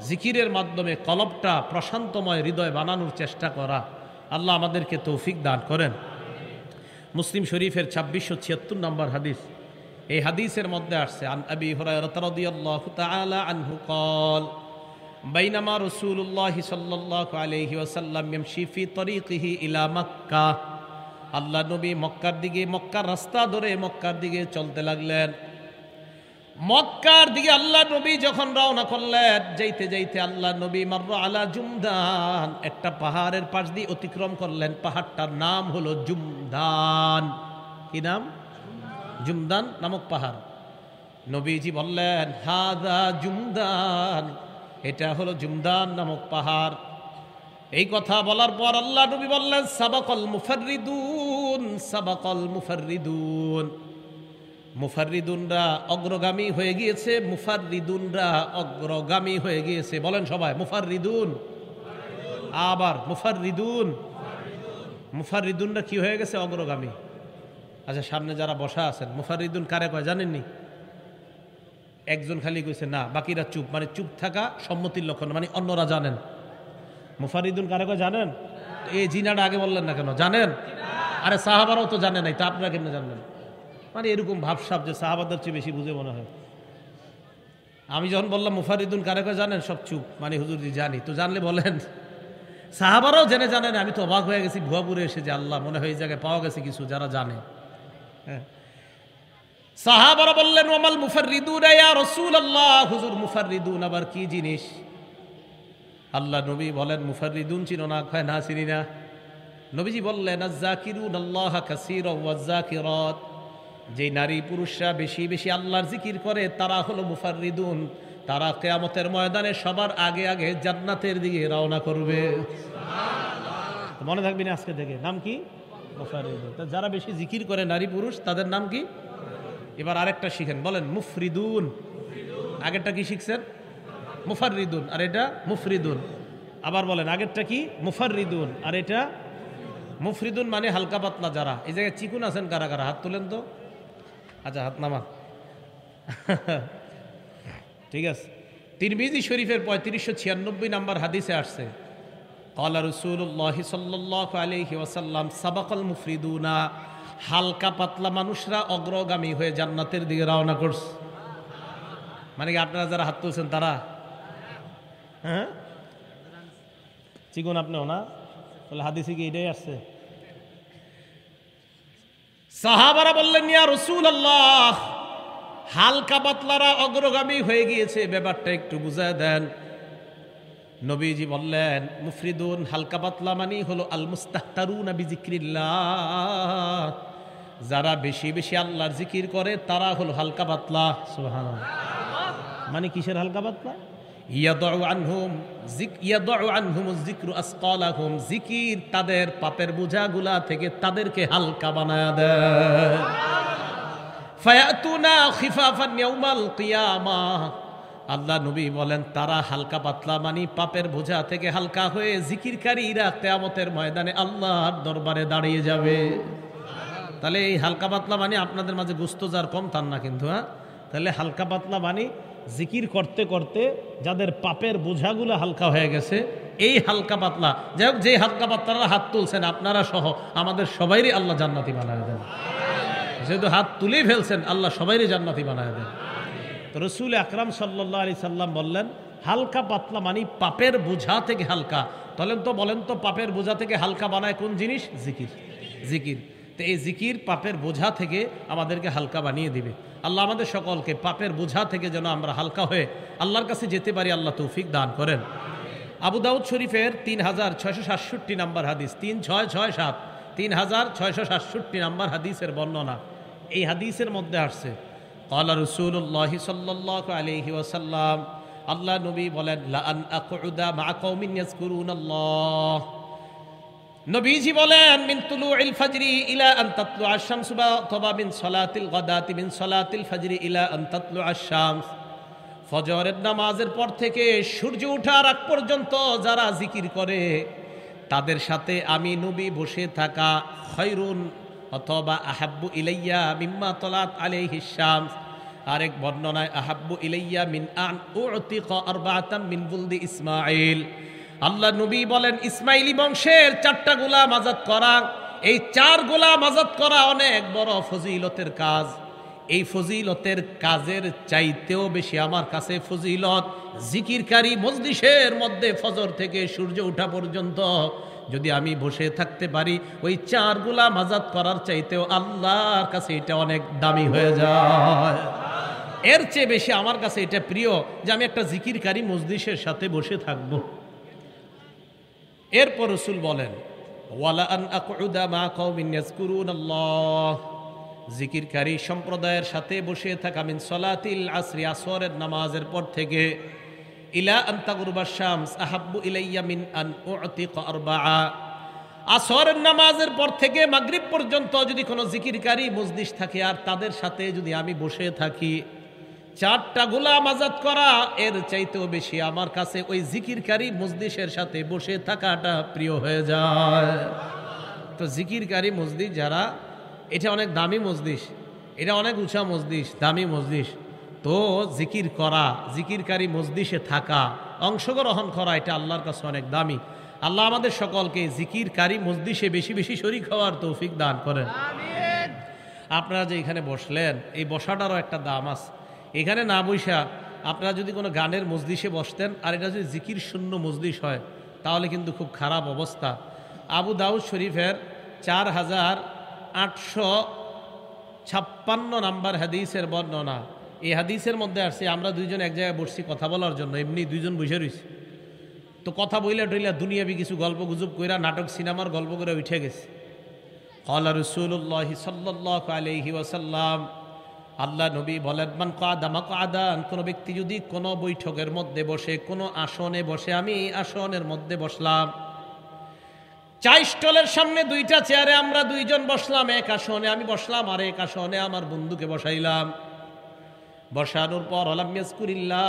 A: জিকিরের মাধ্যমে কলবটা প্রশান্তময় হৃদয় বানানোর চেষ্টা করা। আল্লাহ আমাদেরকে তৌফিক দান করেন। মুসলিম শরীফের 2676 নম্বর হাদিস। এই হাদিসের মধ্যে আসছে, আন আবি হুরায়রা রাদিয়াল্লাহু তাআলা আনহু قال বাইনামা রাসূলুল্লাহ সাল্লাল্লাহু আলাইহি ওয়াসাল্লাম ইয়ামশি ফি তরিকিহি ইলা মক্কা, আল্লাহ নবী মক্কার দিকে, মক্কার রাস্তা ধরে মক্কার দিকে চলতে লাগলেন। মক্কার দিকে আল্লাহ নবী যখন রওনা করলেন, যাইতে যাইতে আল্লাহ নবী মাররা আলা জুমদান, একটা পাহাড়ের পাশ দিয়ে অতিক্রম করলেন। পাহাড়টার নাম হলো জুমদান। কি নাম? জুমদান নামক পাহাড়। নবীজি বললেন, হাদা জুমদান, এটা হলো জুমদান নামক পাহাড়। এই কথা বলার পর আল্লাহ নবী বললেন, সাবাকাল মুফাররিদুন, সাবাকাল মুফাররিদুন, মুফাররিদুনরা অগ্রগামী হয়ে গিয়েছে, মুফাররিদুনরা অগ্রগামী হয়ে গিয়েছে। বলেন সবাই, মুফাররিদুন। আবার মুফাররিদুন, মুফাররিদুনরা কি হয়ে গেছে? অগ্রগামী। আচ্ছা, সামনে যারা বসা আছেন, মুফাররিদুন কারে কয় জানেননি? একজন খালি কইছে না, বাকিরা চুপ, মানে চুপ থাকা সম্মতির লক্ষণ, মানে অন্যরা জানেন। মুফাররিদুন কারে কয় জানেন? এই জিনাটা আগে বললেন না কেন? জানেন? আরে সাহাবারাও তো জানে নাই, তো আপনারা কেমনে জানবেন? মানে এরকম ভাবসাব যে সাহাবাদের চেয়ে বেশি বুঝে মনে হয়। আমি যখন বললাম মুফারিদুন কারে কারে জানেন, সব চুপ। মানে হুজুর জি জানি, তো জানলে বলেন। সাহাবারাও জেনে জানেন, আমি তো অবাক হয়ে গেছি ভুয়াপুরে এসে, যে আল্লাহ মনে হয় এই জায়গায় পাওয়া গেছে কিছু যারা জানে। হ্যাঁ, সাহাবারা বললেন ওয়ামাল মুফাররিদুন ইয়া রাসূলুল্লাহ, হুজুর মুফাররিদুন আবার কি জিনিস? আল্লাহ নবী বলেন মুফাররিদুন চিনো না? কয় না, চিনি না। নবীজি বললেন আয-যাকিরুন আল্লাহ কাসীরান ওয়াজ-যাকিরাত, যে নারী পুরুষরা বেশি বেশি আল্লাহর জিকির করে তারা হলো মুফাররিদুন। তারা কিয়ামতের ময়দানে সবার আগে আগে জান্নাতের দিকে রওনা করবে। সুবহানাল্লাহ। মনে থাকবে না আজকে থেকে, নাম কি? মুফাররিদুন। যারা বেশি জিকির করে নারী পুরুষ তাদের নাম কি? এবার আরেকটা শিখেন, বলেন মুফরিদুন। আগেরটা কি শিখছেন? মুফাররিদুন, আর এটা মুফরিদুন। আবার বলেন আগেরটা কি? মুফাররিদুন, আর এটা মুফরিদুন। মানে হালকা পাতলা যারা। এই জায়গায় চিকুন আছেন কারা কারা? হাত তোলেন তো। আচ্ছা, হাত নামান। ঠিক আছে। তিরমিজি শরীফের 3596 নম্বর হাদিসে আসছে, ক্বালা রাসূলুল্লাহ সাল্লাল্লাহু আলাইহি ওয়াসাল্লাম সাবাকাল মুফরিদুনা, হালকা পাতলা মানুষরা অগ্রগামী হয়ে জান্নাতের দিকে রওনা করছে। মানে কি আপনারা যারা হাত তুলছেন তারা? হ্যাঁ, চিকুন আপনিও না? তাহলে হাদিসে কি এটাই আসছে? সাহাবারা বললেন ইয়া রাসূলুল্লাহ, হালকা পাতলারা অগ্রগামী হয়ে গিয়েছে, ব্যাপারটা একটু বুঝায় দেন। নবীজি বললেন মুফরিদুন হালকা পাতলা মানে হলো আল মুস্তাহতারুনা বিজিক্রিল্লাহ, যারা বেশি বেশি আল্লাহর জিকির করে তারা হলো হালকা পাতলা। সুবহানাল্লাহ। মানে কিসের হালকা পাতলা? ইয়াদউ আনহুম যিকরু আসকালাহুম, জিকির তাদের পাপের বোঝাগুলা থেকে তাদেরকে হালকা বানায়া দেয়। ফায়াতুনা খিফাফান ইয়াউমাল কিয়ামাহ, আল্লাহ নবী বলেন তারা হালকা পাতলা মানে পাপের বোঝা থেকে হালকা হয়ে জিকিরকারীরা কিয়ামতের ময়দানে আল্লাহর দরবারে দাঁড়িয়ে যাবে। তাহলে এই হালকা পাতলা মানে আপনাদের মাঝে গোস্ত যার কম তার না কিন্তু। হ্যাঁ, তাহলে হালকা পাতলা মানে জিকির করতে করতে যাদের পাপের বোঝাগুলো হালকা হয়ে গেছে, এই হালকা পাতলা। যাই হোক, যে হালকা পাতলারা হাত তুলছেন আপনারা সহ আমাদের সবাইরই আল্লাহ জান্নাতি বানায় দেন। যেহেতু হাত তুলেই ফেলছেন, আল্লাহ সবাইরই জান্নাতি বানায় দেন। তো রাসূল আকরাম সাল্লাল্লাহু আলাইহি সাল্লাম বললেন হালকা পাতলা মানে পাপের বোঝা থেকে হালকা। বলেন তো পাপের বোঝা থেকে হালকা বানায় কোন জিনিস? জিকির। জিকির। তো এই জিকির পাপের বোঝা থেকে আমাদেরকে হালকা বানিয়ে দিবে। আল্লাহ আমাদের সকলকে পাপের বোঝা থেকে যেন আমরা হালকা হয়ে আল্লাহর কাছে যেতে পারি, আল্লাহ তৌফিক দান করেন। আবু দাউদ শরীফের 3667 নম্বর হাদিস, 3667, 3667 নম্বর হাদিসের বর্ণনা। এই হাদিসের মধ্যে আসছে ক্বালা রাসূলুল্লাহ সাল্লাল্লাহু আলাইহি ওয়াসাল্লাম, আল্লাহ নবী বলেন লা আন আকুদা মা কওমিন ইয়াযকুরুনাল্লাহ, নবীজি বলেন মিন তুলুইল ফাজরি ইলা আন তাতলু আশ-শামস, অথবা মিন সলাতিল গাদাতি মিন সলাতিল ফাজরি ইলা আন তাতলু আশ-শামস, ফজরের নামাজের পর থেকে সূর্য ওঠার আগ পর্যন্ত যারা জিকির করে তাদের সাথে আমি নবী বসে থাকা খায়রুন অথবা আহাব্বু ইলাইয়া মিম্মা তালাত আলাইহিস শামস। আরেক বর্ণনায় আহাব্বু ইলাইয়া মিন আন উতিকা আরবাতাম মিন বুলদি ইসমাঈল, আল্লাহ নবী বলেন ইসমাইলি বংশের 4টা গোলাম আযাদ করা, এই 4 গোলাম আযাদ করা অনেক বড় ফজিলতের কাজ। এই ফজিলতের কাজের চাইতেও বেশি আমার কাছে ফজিলত জিকিরকারী মজলিসের মধ্যে ফজর থেকে সূর্য ওঠা পর্যন্ত যদি আমি বসে থাকতে পারি, ওই 4 গোলাম আযাদ করার চাইতেও আল্লাহর কাছে এটা অনেক দামি হয়ে যায়। এর চেয়ে বেশি আমার কাছে এটা প্রিয় যে আমি একটা জিকিরকারী মজলিসের সাথে বসে থাকবো। এরপর রাসূল বলেন ওয়ালা আন আকুদা মা কওমিন ইয়াযকুরুনাল্লাহ, জিকিরকারী সম্প্রদায়ের সাথে বসে থাকা মিন সলাতিল আসরি, আসরের নামাজের পর থেকে ইলা আন তাগরুবা শামস আহাব্বু ইলাইয়া মিন আন উতিকা আরবাআ, আসরের নামাজের পর থেকে মাগরিব পর্যন্ত যদি কোনো জিকিরকারী মজলিস থাকে আর তাদের সাথে যদি আমি বসে থাকি, 4টা গোলাম আযাদ করা এর চাইতেও বেশি আমার কাছে ওই জিকিরকারী মজলিসের সাথে বসে থাকাটা প্রিয় হয়ে যায়। তো জিকিরকারী মজলিস যারা, এটা অনেক দামি মজলিস, এটা অনেক উঁচা মজলিস, দামি মজলিস। তো জিকির করা, জিকিরকারী মজলিসে থাকা, অংশগ্রহণ করা, এটা আল্লাহর কাছে অনেক দামি। আল্লাহ আমাদের সকলকে জিকিরকারী মজলিসে বেশি বেশি শরীক হওয়ার তৌফিক দান করেন। আপনারা যে এখানে বসলেন, এই বসাটারও একটা দাম আছে। এখানে না বৈশা আপনারা যদি কোনো গানের মজলিসে বসতেন, আর এটা যদি জিকির শূন্য মজলিস হয়, তাহলে কিন্তু খুব খারাপ অবস্থা। আবু দাউদ শরীফের 4856 নাম্বার হাদিসের বর্ণনা। এই হাদিসের মধ্যে আসছে, আমরা দুইজন এক জায়গায় বসছি কথা বলার জন্য, এমনি দুইজন বসে রয়েছি। তো কথা বইলা টইলা দুনিয়াবি কিছু গল্প গুজব কইরা নাটক সিনেমার গল্প করে উঠে গেছে। ক্বালা রাসূলুল্লাহ সাল্লাল্লাহু আলাইহি ওয়াসাল্লাম, আল্লাহ নবী বলেন, মান কাদা মাকআদান, কোন ব্যক্তি যদি কোনো বৈঠকের মধ্যে বসে, কোনো আসনে বসে, আমি এই আসনের মধ্যে বসলাম, চা স্টলের সামনে দুইটা চেয়ারে আমরা দুইজন বসলাম, এক আসনে আমি বসলাম আর এক আসনে আমার বন্ধুকে বসাইলাম। বসানোর পর আলাম ইয়াজকুরিল্লাহ,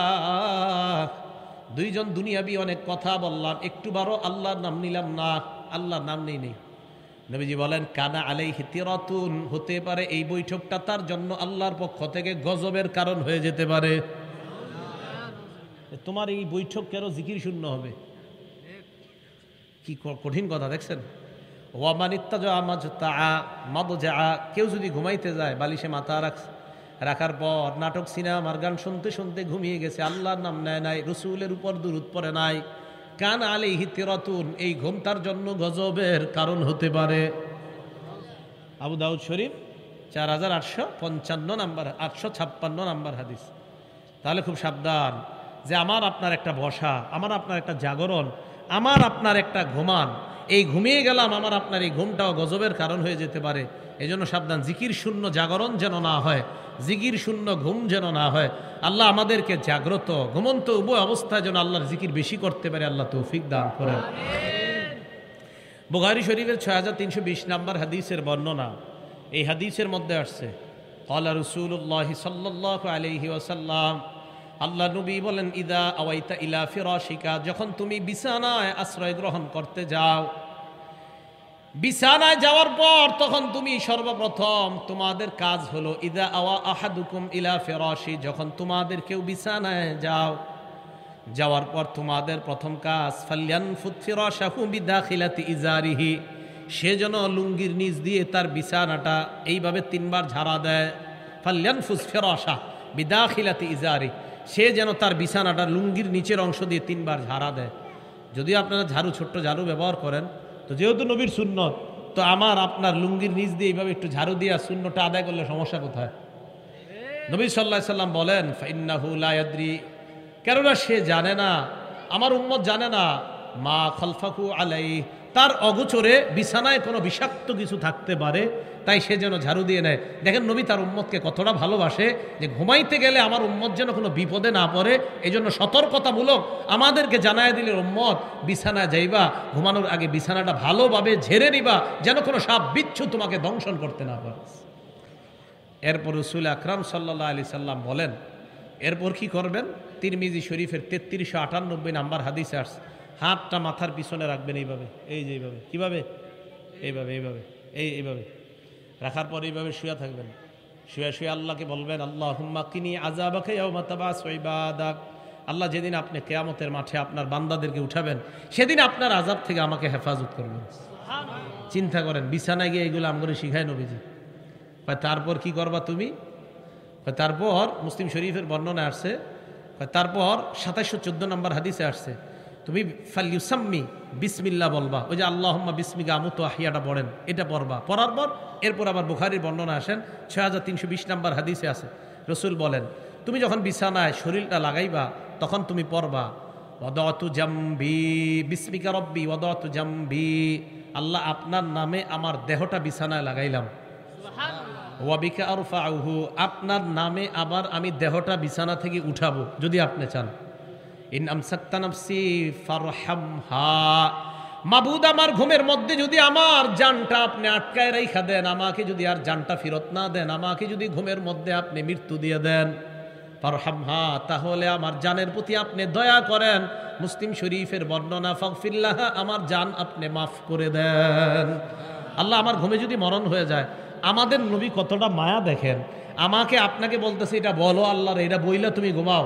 A: দুইজন দুনিয়াবি অনেক কথা বললাম, একটু বারো আল্লাহর নাম নিলাম না, আল্লাহর নাম নেই। নবীজি বলেন, কানা আলাইহি তিরাতুন, হতে পারে এই বৈঠকটা তার জন্য আল্লাহর পক্ষ থেকে গজবের কারণ হয়ে যেতে পারে। তোমার এই বৈঠক কেন জিকির শূন্য হবে? কি কঠিন কথা দেখছেন। কেউ যদি ঘুমাইতে যায়, বালিশে মাথা রাখার পর নাটক সিনেমার গান শুনতে শুনতে ঘুমিয়ে গেছে, আল্লাহর নাম নেয় নাই, রসুলের উপর দুরূদ পড়ে নাই, কান আলাইহি তিরাতুন, এই ঘুম তার জন্য গজবের কারণ হতে পারে। আবু দাউদ শরীফ 4855 নাম্বার, 856 নাম্বার হাদিস। তাহলে খুব সাবধান যে আমার আপনার একটা বসা, আমার আপনার একটা জাগরণ, আমার আপনার একটা ঘুমান, এই ঘুমিয়ে গেলাম, আমার আপনার এই ঘুমটাও গজবের কারণ হয়ে যেতে পারে। এই জন্য সাবধান, জিকির শূন্য জাগরণ যেন না হয়, জিকির শূন্য ঘুম যেন না হয়। আল্লাহ আমাদেরকে জাগ্রত ঘুমন্ত উভয় অবস্থায় যেন আল্লাহর জিকির বেশি করতে পারে, আল্লাহ তৌফিক দান করেন। বুখারী শরীফের 6320 নাম্বার হাদিসের বর্ণনা। এই হাদিসের মধ্যে আসছে, ক্বালা রাসূলুল্লাহ সাল্লাল্লাহু আলাইহি ওয়াসাল্লাম, আল্লাহ নবী বলেন, ইদা আওয়াইতা ইলা ফিরাশিকা, যখন তুমি বিছানায় আশ্রয় গ্রহণ করতে যাও, বিছানায় যাওয়ার পর তখন তুমি সর্বপ্রথম তোমাদের কাজ হলো, ইদা আওয়া আহাদুকুম ইলা ফিরাশি, যখন তোমাদের কেউ বিছানায় যাও, যাওয়ার পর তোমাদের প্রথম কাজ, ফালয়ানফুত ফিরাশাহু বিদাখিলাতি ইজারিহি, সে যেন লুঙ্গির নিচ দিয়ে তার বিছানাটা এইভাবে 3 বার ঝাড়া দেয়। ফালয়ানফুস ফিরাশা বিদাখিলাতি ইজারি, সে যেন তার বিছানাটা লুঙ্গির নিচের অংশ দিয়ে 3 বার ঝাড়া দেয়। যদি আপনারা ঝাড়ু, ছোট্ট ঝাড়ু ব্যবহার করেন, তো যেহেতু নবীর সুন্নত, তো আমার আপনার লুঙ্গির নিচ দিয়ে এইভাবে একটু ঝাড়ু দিয়ে সুন্নতটা আদায় করলে সমস্যা কোথায়? নবী সাল্লাল্লাহু আলাইহি সাল্লাম বলেন, ফাইন্নাহু লা ইয়াদরি, কেননা সে জানে না, আমার উম্মত জানে না, মা খালফাহু আলাইহি, তার অগোচরে বিছানায় কোনো বিষাক্ত কিছু থাকতে পারে, তাই সে যেন ঝাড়ু দিয়ে নেয়। দেখেন নবী তার উম্মতকে কতটা ভালোবাসে, যে ঘুমাইতে গেলে আমার উম্মত যেন কোনো বিপদে না পড়ে, এই জন্য সতর্কতামূলক আমাদেরকে জানায় দিলে, উম্মত বিছানায় যাইবা, ঘুমানোর আগে বিছানাটা ভালোভাবে ঝেড়ে নিবা, যেন কোনো সাপ বিচ্ছু তোমাকে দংশন করতে না পারে। এরপর রাসূল আকরাম সাল্লাল্লাহু আলাইহি সাল্লাম বলেন, এরপর কি করবেন? তিরমিজি শরীফের 3398 নাম্বার হাদিসে আসছে, হাতটা মাথার পিছনে রাখবেন এইভাবে, এই যে এইভাবে, কিভাবে? এইভাবে, এইভাবে, এইভাবে রাখার পর এইভাবে শুয়ে থাকবেন। শুয়ে শুয়ে আল্লাহকে বলবেন, আল্লাহুম্মা কিনি আযাবাকা ইয়াওমা তাবাসু ইবাদাক, আল্লাহ যেদিন আপনি কিয়ামতের মাঠে আপনার বান্দাদেরকে উঠাবেন, সেদিন আপনার আযাব থেকে আমাকে হেফাজত করবেন। চিন্তা করেন, বিছানায় গিয়ে এগুলো আমগরে শিখায় নবীজি। তারপর কি করবা তুমি? তারপর মুসলিম শরীফের বর্ণনা আসছে, তারপর 2714 নম্বর হাদিসে আসছে, তুমি ফালইউসাম্মি বিসমিল্লাহ বলবা, ওই যে আল্লাহুম্মা বিসমিকা আমুতু আহিয়াটা পড়েন, এটা পড়বা। পড়ার পর এরপর আবার বুখারীর বর্ণনা আসেন 6320 নম্বর হাদিসে আছে, রসুল বলেন, তুমি যখন বিছানায় শরীরটা লাগাইবা, তখন তুমি পড়বা, ওয়াদাতু জামবি বিসমিকা রব্বি ওয়াদাতু জামবি, আল্লাহ আপনার নামে আমার দেহটা বিছানায় লাগাইলাম। ওয়াবিকা আরফাউহু, আপনার নামে আবার আমি দেহটা বিছানা থেকে উঠাবো যদি আপনি চান। ইন আমসাকতা নাফসি ফারহামহা, মাবুদ আমার ঘুমের মধ্যে যদি আমার জানটা আপনি আটকায় রাইখা দেন, আমাকে যদি আর জানটা ফেরত না দেন, আমাকে যদি ঘুমের মধ্যে আপনি মৃত্যু দিয়ে দেন, ফারহামহা, তাহলে আমার জানের প্রতি আপনি দয়া করেন। মুসলিম শরীফের বর্ণনা, ফাগফিরলাহা, আমার জান আপনি মাফ করে দেন। আল্লাহ আমার ঘুমে যদি মরণ হয়ে যায়, আমাদের নবী কতটা মায়া দেখেন, আমাকে আপনাকে বলতেছে এটা বলো আল্লাহর, এটা বইলা তুমি ঘুমাও।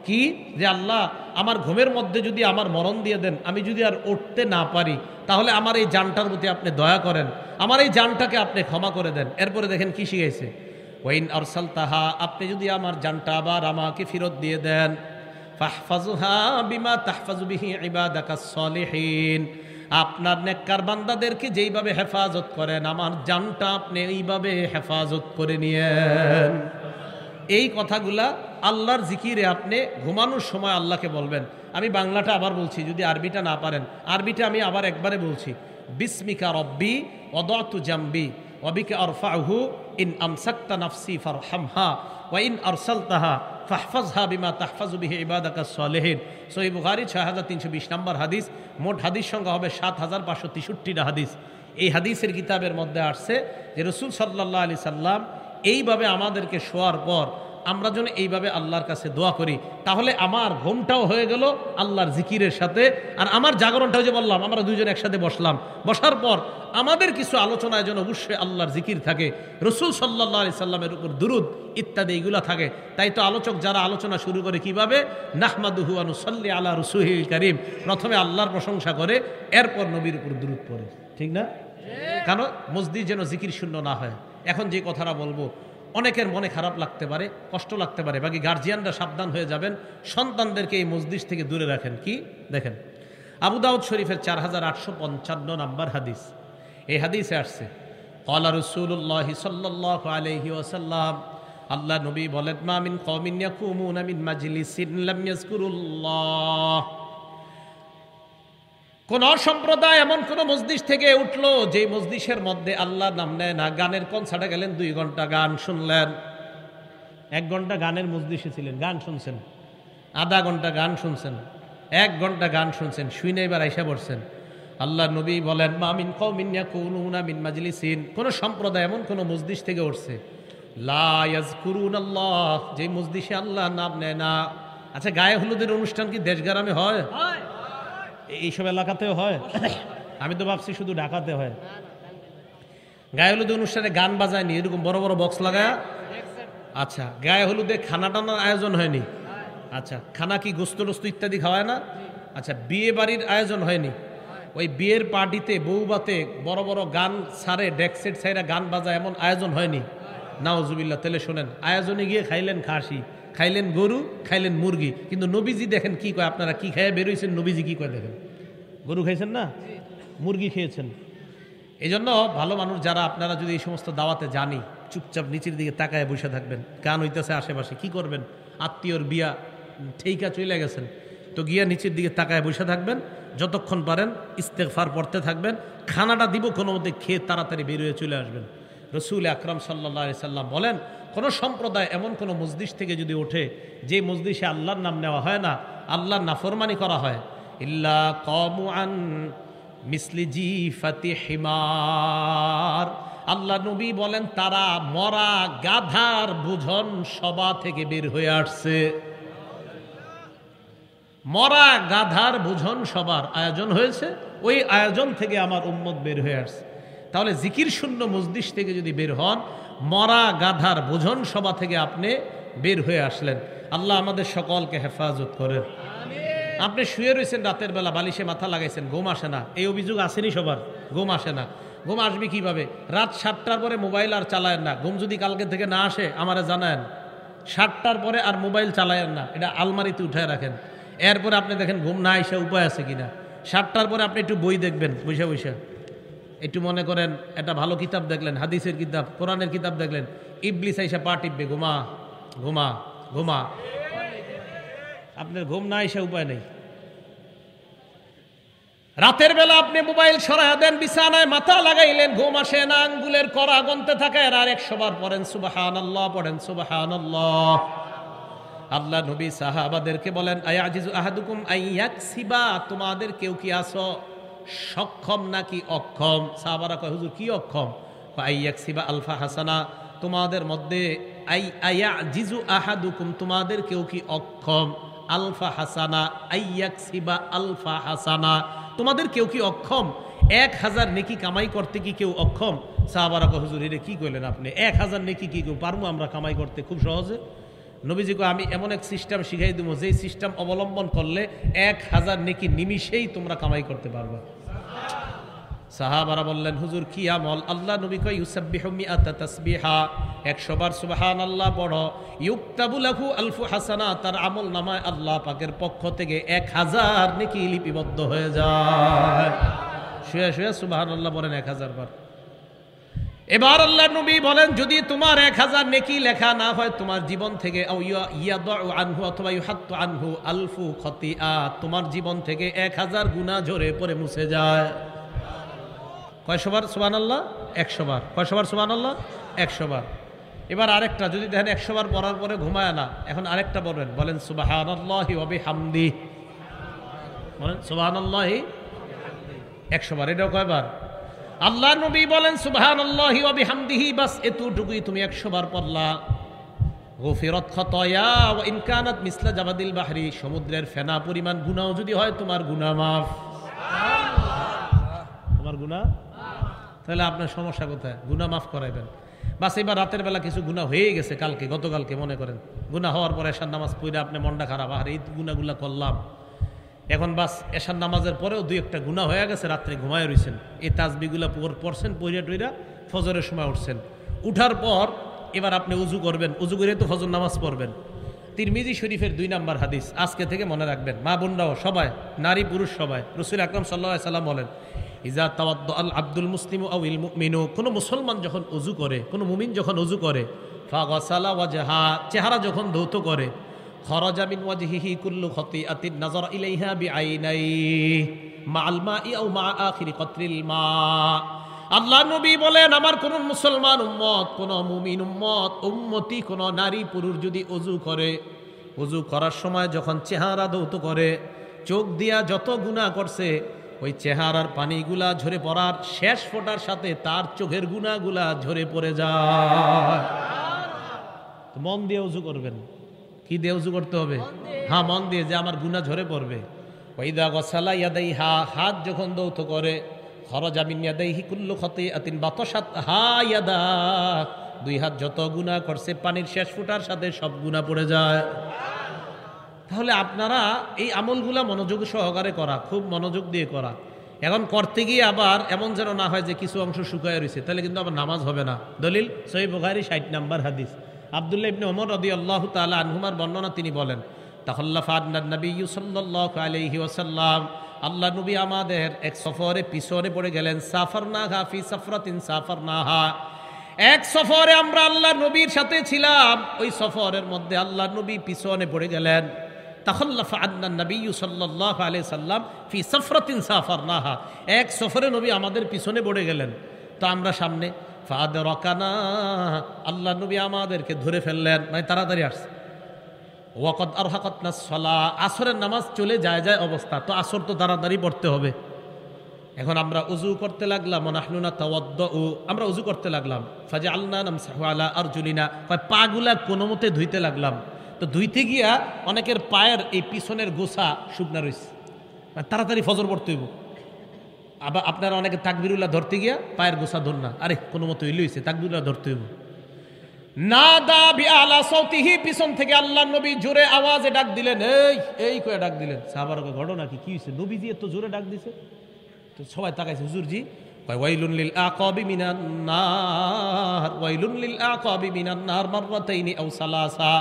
A: কি যে আল্লাহ আমার ঘুমের মধ্যে যদি আমার মরণ দিয়ে দেন, আমি যদি আর উঠতে না পারি, তাহলে আমার এই জানটার প্রতি আপনি দয়া করেন, আমার এই জানটাকে আপনি ক্ষমা করে দেন। এরপরে দেখেন কি শিখাইছে, ওয়াইন আরসালতাহা, আপনি যদি আমার জানটা আবার আমাকে ফেরত দিয়ে দেন, ফাহফাজুহা বিমা তাহফাজু বিহি ইবাদাকাস সলিহিন, আপনার নেককার বান্দাদেরকে যেইভাবে হেফাজত করেন আমার জানটা আপনি এইভাবে হেফাজত করে নিয়েন। এই কথাগুলা আল্লাহর জিকিরে আপনি ঘুমানোর সময় আল্লাহকে বলবেন। আমি বাংলাটা আবার বলছি, যদি আরবিটা না পারেন, আরবিটা আমি আবার একবারে বলছি, বিসমিকা রব্বি ওয়াদাতু জামবি ওয়াবিকা আরফাউহু ইন আমসাকতা নাফসি ফারহামহা ওয়া ইন আরসালতাহা ফাহফাজহা বিমা তাহফাজু বিহি ইবাদাকাস সলিহিন। সহিহ বুখারী 6320 নম্বর হাদিস। মোট হাদিস সংখ্যা হবে 7563টা হাদিস। এই হাদিসের কিতাবের মধ্যে আসছে যে রাসূল সাল্লাল্লাহু আলাইহি সাল্লাম এইভাবে আমাদেরকে শোয়ার পর আমরা যেন এইভাবে আল্লাহর কাছে দোয়া করি, তাহলে আমার ঘুমটাও হয়ে গেল আল্লাহর জিকিরের সাথে, আর আমার জাগরণটাও যে বললাম আমরা দুইজন একসাথে বসলাম, বসার পর আমাদের কিছু আলোচনায় যেন অবশ্যই আল্লাহর জিকির থাকে, রাসূল সাল্লাল্লাহু আলাইহি সাল্লামের উপর দুরূদ ইত্যাদি এগুলা থাকে। তাই তো আলোচক যারা আলোচনা শুরু করে কিভাবে, নাহমাদুহু ওয়া নুসাল্লি আলা রাসূলিল কারীম, প্রথমে আল্লাহর প্রশংসা করে এরপর নবীর উপর দুরূদ পড়ে, ঠিক না? কেন? মসজিদ যেন জিকির শূন্য না হয়। এখন যে কথাটা বলবো অনেকের মনে খারাপ লাগতে পারে, কষ্ট লাগতে পারে, বাকি গার্জিয়ানরা সাবধান হয়ে যাবেন, সন্তানদেরকে এই মসজিদ থেকে দূরে রাখেন। কি দেখেন, আবু দাউদ শরীফের 4855 নাম্বার হাদিস, এই হাদিসে আসছে ক্বালা রাসূলুল্লাহ সাল্লাল্লাহু আলাইহি ওয়াসাল্লাম, আল্লাহ নবী বলেন, মা মিন কওমিন ইয়াকুমুনা মিন মাজলিসিন লাম ইয়াযকুরুল্লাহ, কোন সম্প্রদায় এমন কোন মসজিদ থেকে উঠলো যে মসজিদের মধ্যে আল্লাহর নাম নেয় না। গানের কনসার্টে গেলেন, 2 ঘন্টা গান শুনলেন, 1 ঘন্টা গানের মসজিদে ছিলেন, গান শুনছেন, আধা ঘন্টা গান শুনছেন, 1 ঘন্টা গান শুনছেন, শুনে এবার আইসা পড়ছেন। আল্লাহ নবী বলেন, মা মিন কওমিন ইয়াকুনুনা মিন মাজলিসিন, কোন সম্প্রদায় এমন কোন মসজিদ থেকে উঠছে লা ইয়াযকুরুনাল্লাহ, যে মসজিদে আল্লাহর নাম নেয় না। আচ্ছা, গায়ে হলুদের অনুষ্ঠান কি দেশগ্রামে হয়? এইসব এলাকাতেও হয়? আমি তো ভাবছি শুধু ঢাকাতে হয়। গায়ে হলুদের অনুষ্ঠানে গান বাজায়নি, এরকম বড় বড় বক্স লাগায়? আচ্ছা, গায়ে হলুদে খানা টানার আয়োজন হয়নি? আচ্ছা, খানা কি গোস্ত টোস্ত ইত্যাদি খাওয়ায় না? আচ্ছা, বিয়ে বাড়ির আয়োজন হয়নি? ওই বিয়ের পার্টিতে বউবাতে বড় বড় গান ছাড়ে, ডেকসেট ছাইরা গান বাজায়, এমন আয়োজন হয়নি? নাউজুবিল্লাহ। তাহলে শোনেন, আয়োজনে গিয়ে খাইলেন খাসি, খাইলেন গরু, খাইলেন মুরগি, কিন্তু নবীজি দেখেন কি কয়, আপনারা কি খাইয়ে বেরোইছেন, নবীজি কি কয় দেখেন। গরু খাইছেন না, মুরগি খেয়েছেন। এই জন্য ভালো মানুষ যারা, আপনারা যদি এই সমস্ত দাওয়াতে জানি, চুপচাপ নিচের দিকে তাকায় বসে থাকবেন, গান হইতেছে আশেপাশে, কি করবেন? আত্মীয়র বিয়া ঠেইকা চলে গেছেন, তো গিয়া নিচের দিকে তাকায় বসে থাকবেন, যতক্ষণ পারেন ইস্তেগফার পড়তে থাকবেন, খানাটা দিব কোনো মতে খেয়ে তাড়াতাড়ি বেরিয়ে চলে আসবেন। রসুল আকরাম সাল্লাল্লাহু আলাইহি সাল্লাম বলেন, কোন সম্প্রদায় এমন কোন মসজিদ থেকে যদি ওঠে যে মসজিদে আল্লাহর নাম নেওয়া হয় না, আল্লাহর নাফরমানি করা হয়, ইল্লা কামু আন মিসলি জিফাতি হিমার, আল্লাহ নবী বলেন তারা মরা গাধার বুঝন সভা থেকে বের হয়ে আসছে। মরা গাধার বুঝন সবার আয়োজন হয়েছে, ওই আয়োজন থেকে আমার উম্মত বের হয়ে আসছে। তাহলে জিকির শূন্য মসজিদ থেকে যদি বের হন, মরা গাধার বুঝন সভা থেকে আপনি বের হয়ে আসলেন। আল্লাহ আমাদের সকলকে হেফাজত করেন। আপনি শুয়ে রয়েছেন রাতের বেলা, বালিশে মাথা লাগাইছেন, ঘুম আসে না, এই অভিযোগ আসেনি সবার? ঘুম আসে না, ঘুম আসবে কিভাবে? রাত 7টার পরে মোবাইল আর চালায়েন না। ঘুম যদি কালকে থেকে না আসে আমারে জানায়েন, 7টার পরে আর মোবাইল চালায়েন না, এটা আলমারিতে উঠায় রাখেন। এরপরে আপনি দেখেন ঘুম না আসে উপায় আছে কিনা। 7টার পরে আপনি একটু বই দেখবেন, বসে বসে একটু মনে করেন একটা ভালো কিতাব দেখলেন, হাদিসের কিতাব, কোরআনের কিতাব দেখলেন, ইবলিস আইসা পা টিপবে, ঘুমা ঘুমা ঘুমা। আপনার ঘুম না এসে উপায় নেই। রাতের বেলা আপনি মোবাইল সরাইয়া দেন, বিছানায় মাথা লাগাইলেন, ঘুম আসে না, আঙ্গুলের কড়া গনতে থাকে, আর 100 বার পড়েন সুবহানাল্লাহ, পড়েন সুবহানাল্লাহ। আল্লাহ নবী সাহাবাদেরকে বলেন, আয়াজিজু আহাদুকুম আইয়াকসিবা, তোমাদের কেউ কি আছো সক্ষম নাকি অক্ষম? সাহাবারা কয়, হুজুর কি অক্ষম? আইয়াকসিবা আলফা হাসানা, তোমাদের মধ্যে আয়াজিজু আহাদুকুম, তোমাদের কেউ কি অক্ষম? আলফা হাসানা, আইয়াকসিবা আলফা হাসানা, তোমাদের কেউ কি অক্ষম 1000 নেকি কামাই করতে? কি কেউ অক্ষম? সাহাবারা কয়, হুজুর এটা কি কইলেন আপনি? 1000 নেকি কি কেউ পারবো আমরা কামাই করতে খুব সহজে? নবীজিকে আমি এমন এক সিস্টেম শিখাই দেবো যেই সিস্টেম অবলম্বন করলে 1000 নেকি নিমিষেই তোমরা কামাই করতে পারবে। সাহাবারা বললেন হুজুর কি আমল? আল্লাহ নবী কয় ইউসাব্বিহু মিআতা তাসবিহা, 100 বার সুবহানাল্লাহ পড়ো, ইউকতাবু লাহু আলফু হাসানাত, তার আমল নামায় আল্লাহ পাকের পক্ষ থেকে 1000 নেকি লিপিবদ্ধ হয়ে যায়। শুয়ে শুয়ে সুবহানাল্লাহ বলেন 1000 বার। এবার আল্লাহ নবী বলেন যদি তোমার 1000 নেকি লেখা না হয় তোমার জীবন থেকে, আও ইয়াদউ আনহু অথবা ইউহাত্তু আনহু আলফু খতিআত, তোমার জীবন থেকে 1000 গুনাহ ঝরে পড়ে মুছে যায়। কয়শো বার সুবহানাল্লাহ? 100 বার। কয়শো বার সুবহানাল্লাহ? 100 বার। এবার আরেকটা যদি দেখেন 100 বার পড়ার পরে ঘুমায় না, এখন আরেকটা বলবেন, বলেন সুবহানাল্লাহি ওয়া বিহামদিহি, বলেন সুবহানাল্লাহি 100 বার। এটাও কয়বার? আল্লাহ নবী বলেন সুবহানাল্লাহি ওয়া বিহামদিহি, বাস এতটুকুই তুমি 100 বার পড়লা, গফিরাত খাতায়া ওয়া ইন কানাত মিসলা জাবাদিল বাহরি, সমুদ্রের ফেনা পরিমাণ গুনাহ যদি হয় তোমার গুনাহ মাফ। তোমার গুনাহ, তাহলে আপনার সমস্যা কোথায়? গুনাহ মাফ করাইবেন। বাস এবার রাতের বেলা কিছু গুনাহ হয়ে গেছে, কালকে গতকালকে মনে করেন গুনাহ হওয়ার পরে এশার নামাজ পড়ে আপনি মনটা খারাপ, আর এই গুনাহগুলা করলাম, এখন বাস এশার নামাজের পরেও 2-1টা গুনাহ হয়ে গেছে, রাত্রে ঘুমায় রইছেন, এই তাসবিহগুলা পড়ছেন, পইরা টইরা ফজরের সময় উঠছেন, উঠার পর এবার আপনি উজু করবেন, উজু করে তো ফজর নামাজ পড়বেন। তিরমিজি শরীফের 2 নম্বর হাদিস আজকে থেকে মনে রাখবেন, মা বোনরাও সবাই, নারী পুরুষ সবাই। রাসূল আকরাম সাল্লাল্লাহু আলাইহি সাল্লাম বলেন ইজা তাওয়াদ্দা আল আব্দুল মুসলিমু আও ইল মুমিনু, কোনো মুসলমান যখন উজু করে, কোনো মুমিন যখন উজু করে, ফাগাসালা ওয়াজহা, চেহারা যখন ধৌত করে, খরাজা মিন ওয়াজহিহি কুল্লু খতিআতিন নাযারা ইলাইহা বিআইনাইহি মাআল মাই আও মা আখিরি কতরিল মা। আল্লাহ নবী বলেন আমার কোন মুসলমান উম্মত, কোন মুমিন উম্মত, উম্মতি, কোন নারী পুরুষ যদি উজু করে, উজু করার সময় যখন চেহারা ধৌত করে, চোখ দিয়া যত গুনাহ করছে ওই চেহারার পানিগুলা ঝরে পড়ার শেষ ফোঁটার সাথে তার চোখের গুনাহগুলা ঝরে পড়ে যায়। মন দিয়ে উজু করবেন। কি দিয়ে উজু করতে হবে? হ্যাঁ, মন দিয়ে, যে আমার গুনাহ ঝরে পড়বে। ওয়াইদা গাসালা ইয়াদাইহা, হাত যখন ধৌত করে, খরাজা মিন ইয়াদাইহি কুল্লু খতিআতিন বাতাসাত হা ইয়াদা, 2 হাত যত গুনাহ করছে পানির শেষ ফোঁটার সাথে সব গুনাহ পড়ে যায়। তাহলে আপনারা এই আমলগুলা মনোযোগ সহকারে করা, খুব মনোযোগ দিয়ে করা। এখন করতে গিয়ে আবার এমন যেন না হয় যে কিছু অংশ শুকায় রয়েছে, তাহলে কিন্তু আবার নামাজ হবে না। দলিল সহিহ বুখারী 60 নম্বর হাদিস, আব্দুল্লাহ ইবনে ওমর রাদিয়াল্লাহু তাআলা আনহুমার বর্ণনা, তিনি বলেন তাখাল্লাফা আন নবী সাল্লাল্লাহু আলাইহি ওয়াসাল্লাম, আল্লাহ নবী আমাদের এক সফরে পিছনে পড়ে গেলেন। সাফারনাহা ফি সাফরাতিন সাফারনাহা, এক সফরে আমরা আল্লাহ নবীর সাথে ছিলাম, ওই সফরের মধ্যে আল্লাহ নবী পিছনে পড়ে গেলেন। তাখাল্লাফা আন্না নবী সাল্লাল্লাহু আলাইহি সাল্লাম ফি সাফরাতিন সাফারনাহা, এক সফরে নবী আমাদের পিছনে পড়ে গেলেন, তো আমরা সামনে। ফাদরাকানা, আল্লাহ নবী আমাদেরকে ধরে ফেললেন, মানে তাড়াতাড়ি আসছে। ওয়াকাদ আরহাকাতনা সালাহ, আসরের নামাজ চলে যায় অবস্থা, তো আসর তো তাড়াতাড়ি পড়তে হবে। এখন আমরা উজু করতে লাগলাম, নাহনুনা তাওয়াদ্দু, আমরা উজু করতে লাগলাম। ফাজআলনা নামসাহু আলা আরজুলিনা, পাগুলা কোনো মতে ধুইতে লাগলাম। তো ধুইতে গিয়া অনেকের পায়ের এই পিছনের গোছা শুকনা রয়েছে, তাড়াতাড়ি ফজর পড়তে হইব। আবার আপনারা অনেকে তাকবিরুল্লাহ ধরতে গিয়া পায়ের গোছা ধর না, আরে কোনো মতো হইছে তাকবিরুল্লাহ ধরতে হইব। নাদা বিআলা সাউতিহি, পিছন থেকে আল্লাহ নবী জোরে আওয়াজে ডাক দিলেন, এই এই কয়ে ডাক দিলেন। সাহাবারা কয় ঘটনা কি হইছে? নবীজি এত জোরে ডাক দিছে। তো সবাই তাকাইছে, হুজুরজি কয় ওয়াইলুন লিল আকাবি মিনান নার, ওয়াইলুন লিল আকাবি মিনান নার মাররাতাইনি আও সালাসা,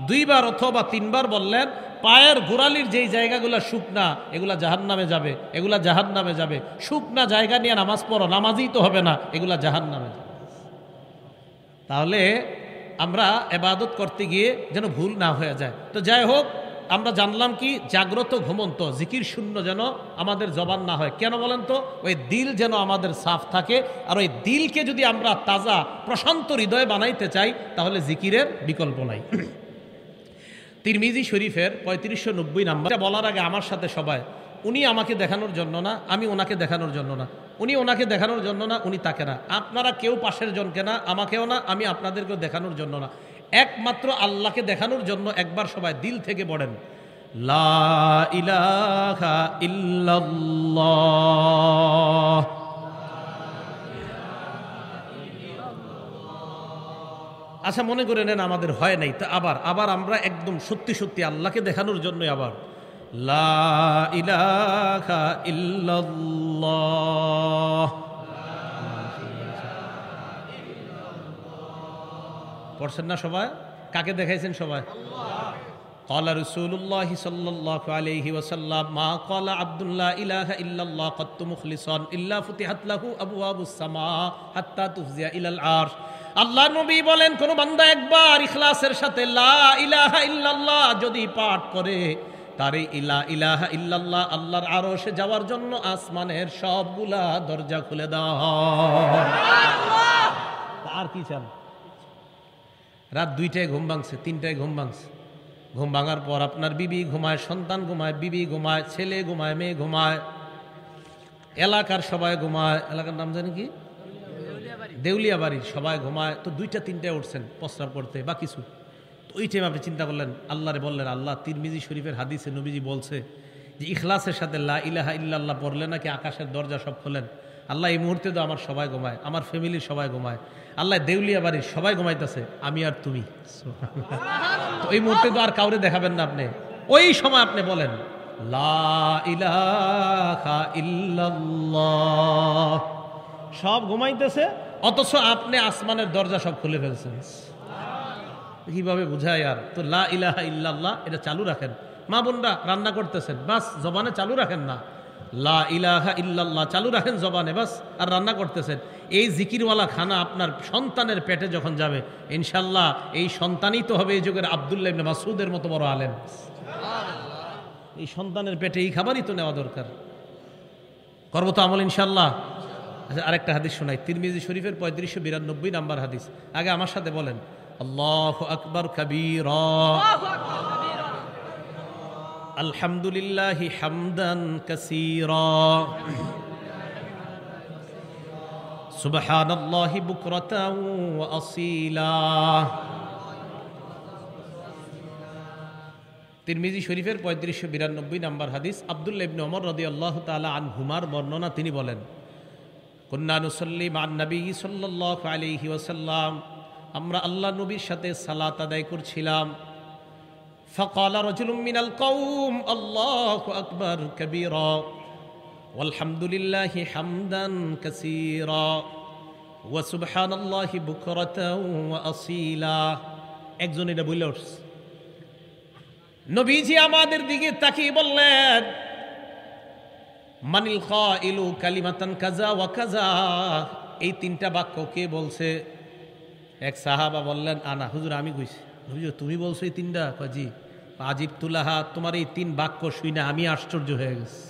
A: 2 বার অথবা 3 বার বললেন। পায়ের গোড়ালির যেই জায়গাগুলো শুকনা, এগুলা জাহান্নামে যাবে, এগুলা জাহান্নামে যাবে। শুকনা জায়গা নিয়ে নামাজ পড়ো, নামাজই তো হবে না, এগুলা জাহান্নামে যাবে। তাহলে আমরা ইবাদত করতে গিয়ে যেন ভুল না হয়ে যায়। তো যাই হোক, আমরা জানলাম কি, জাগ্রত ঘুমন্ত জিকির শূন্য যেন আমাদের জবান না হয়। কেন বলেন তো? ওই দিল যেন আমাদের সাফ থাকে। আর ওই দিলকে যদি আমরা তাজা প্রশান্ত হৃদয় বানাইতে চাই, তাহলে জিকিরের বিকল্প নাই। তিরমিজি শরীফের 3590 নাম্বার বলার আগে আমার সাথে সবাই, উনি আমাকে দেখানোর জন্য না, আমি ওনাকে দেখানোর জন্য না, উনি ওনাকে দেখানোর জন্য না, উনি তাকে না, আপনারা কেউ পাশের জনকে না, আমাকেও না, আমি আপনাদেরকেও দেখানোর জন্য না, একমাত্র আল্লাহকে দেখানোর জন্য একবার সবাই দিল থেকে পড়েন, লা ইলাহা ইল্লাল্লাহ। আচ্ছা মনে করে নেন আমাদের হয় নাই, তা আবার আবার আমরা একদম সত্যি সত্যি আল্লাহকে দেখানোর জন্য আবার লা ইলাহা ইল্লাল্লাহ পড়ছেন না সবাই? কাকে দেখাইছেন সবাই? قال رسول الله صلى الله عليه وسلم ما قال عبد الله إله إلا الله قد مخلصا إلا فتحت له أبواب السماء حتى تفزع إلى العرش। আল্লাহ নবী বলেন, কোন বান্দা একবার ইখলাসের সাথে লা ইলাহা ইল্লাল্লাহ যদি পাঠ করে, তার এই লা ইলাহা ইল্লাল্লাহ আল্লাহর আরশে যাওয়ার জন্য আসমানের সবগুলা দরজা খুলে দাও। আর কি চান? রাত 2টায় ঘুম ভাঙছে, 3টায় ঘুম ভাঙছে, ঘুম ভাঙার পর আপনার বিবি ঘুমায়, সন্তান ঘুমায়, বিবি ঘুমায়, ছেলে ঘুমায়, মেয়ে ঘুমায়, এলাকার সবাই ঘুমায়। এলাকার নাম জানি কি? দেউলিয়া বাড়ির সবাই ঘুমায়। তো 2টা-3টায় উঠছেন প্রস্রাব করতে বা কিছু, তো ওই টাইম আপনি চিন্তা করলেন, আল্লাহরে বললেন, আল্লাহ তিরমিজি শরীফের হাদিসে নবীজি বলছে যে ইখলাসের সাথে লা ইলাহা ইল্লাল্লাহ পড়লে নাকি আকাশের দরজা সব খোলেন। আল্লাহ এই মুহূর্তে তো আমার সবাই ঘুমায়, আমার ফ্যামিলির সবাই ঘুমায়, আল্লাহ দেউলিয়া বাড়ির সবাই ঘুমাইতেছে, আমি আর তুমি। তো এই মুহূর্তে তো আর কাউরে দেখাবেন না আপনি, ওই সময় আপনি বলেন লা ইলাহা ইল্লাল্লাহ। সব ঘুমাইতেছে, অথচ আপনি আসমানের দরজা সব খুলে ফেলছেন। কিভাবে বুঝায়? আর তো লা ইলাহা ইল্লাল্লাহ এটা চালু রাখেন। মা বোনরা রান্না করতেছেন, বাস জবানে চালু রাখেন না, লা ইলাহা ইল্লাল্লাহ চালু রাখেন জবানে, বাস। আর রান্না করতেছেন, এই জিকিরওয়ালা খানা আপনার সন্তানের পেটে যখন যাবে, ইনশাল্লাহ এই সন্তানই তো হবে এই যুগের আব্দুল্লাহ ইবনে মাসউদের মতো বড় আলেম। এই সন্তানের পেটে এই খাবারই তো নেওয়া দরকার। করবো তো আমল ইনশাল্লাহ। আচ্ছা, আরেকটা হাদিস শোনাই, তিরমিজি শরীফের 3592 নাম্বার হাদিস। আগে আমার সাথে বলেন আল্লাহু আকবার কাবীরা, আলহামদুলিল্লাহি হামদান কাসীরা, সুবহানাল্লাহি বুকরাতাও ওয়া আসীলা। তিরমিজি শরীফের 3592 নাম্বার হাদিস। আব্দুল্লাহ ইবনে ওমর রাদিয়াল্লাহু তাআলা আনহুমার বর্ণনা, তিনি বলেন, কুন্না নুসাল্লি মা'আন নবী সাল্লাল্লাহু আলাইহি ওয়াসাল্লাম, আমরা আল্লাহ নবীর সাথে সালাত আদায় করছিলাম। ফাকালা রাজুলুম মিনাল কওম আল্লাহু আকবার কাবীরা ওয়ালহামদুলিল্লাহি হামদান কাসীরা ওয়া সুবহানাল্লাহি বুকরাতাও ওয়া আসীলা। একজন এটা বলে উঠছে। নবীজি আমাদের দিকে তাকিয়ে বললেন, মানিল কাইলু কালিমাতান কাজা ওয়া কাজা, এই 3টা বাক্য কে বলছে? এক সাহাবা বললেন, আনা হুজুর, আমি কইছি। হুজুর তুমি বলছো এই 3টা? জি। আজিব তুলাহা, তোমার এই 3 বাক্য শুনে আমি আশ্চর্য হয়ে গেছি।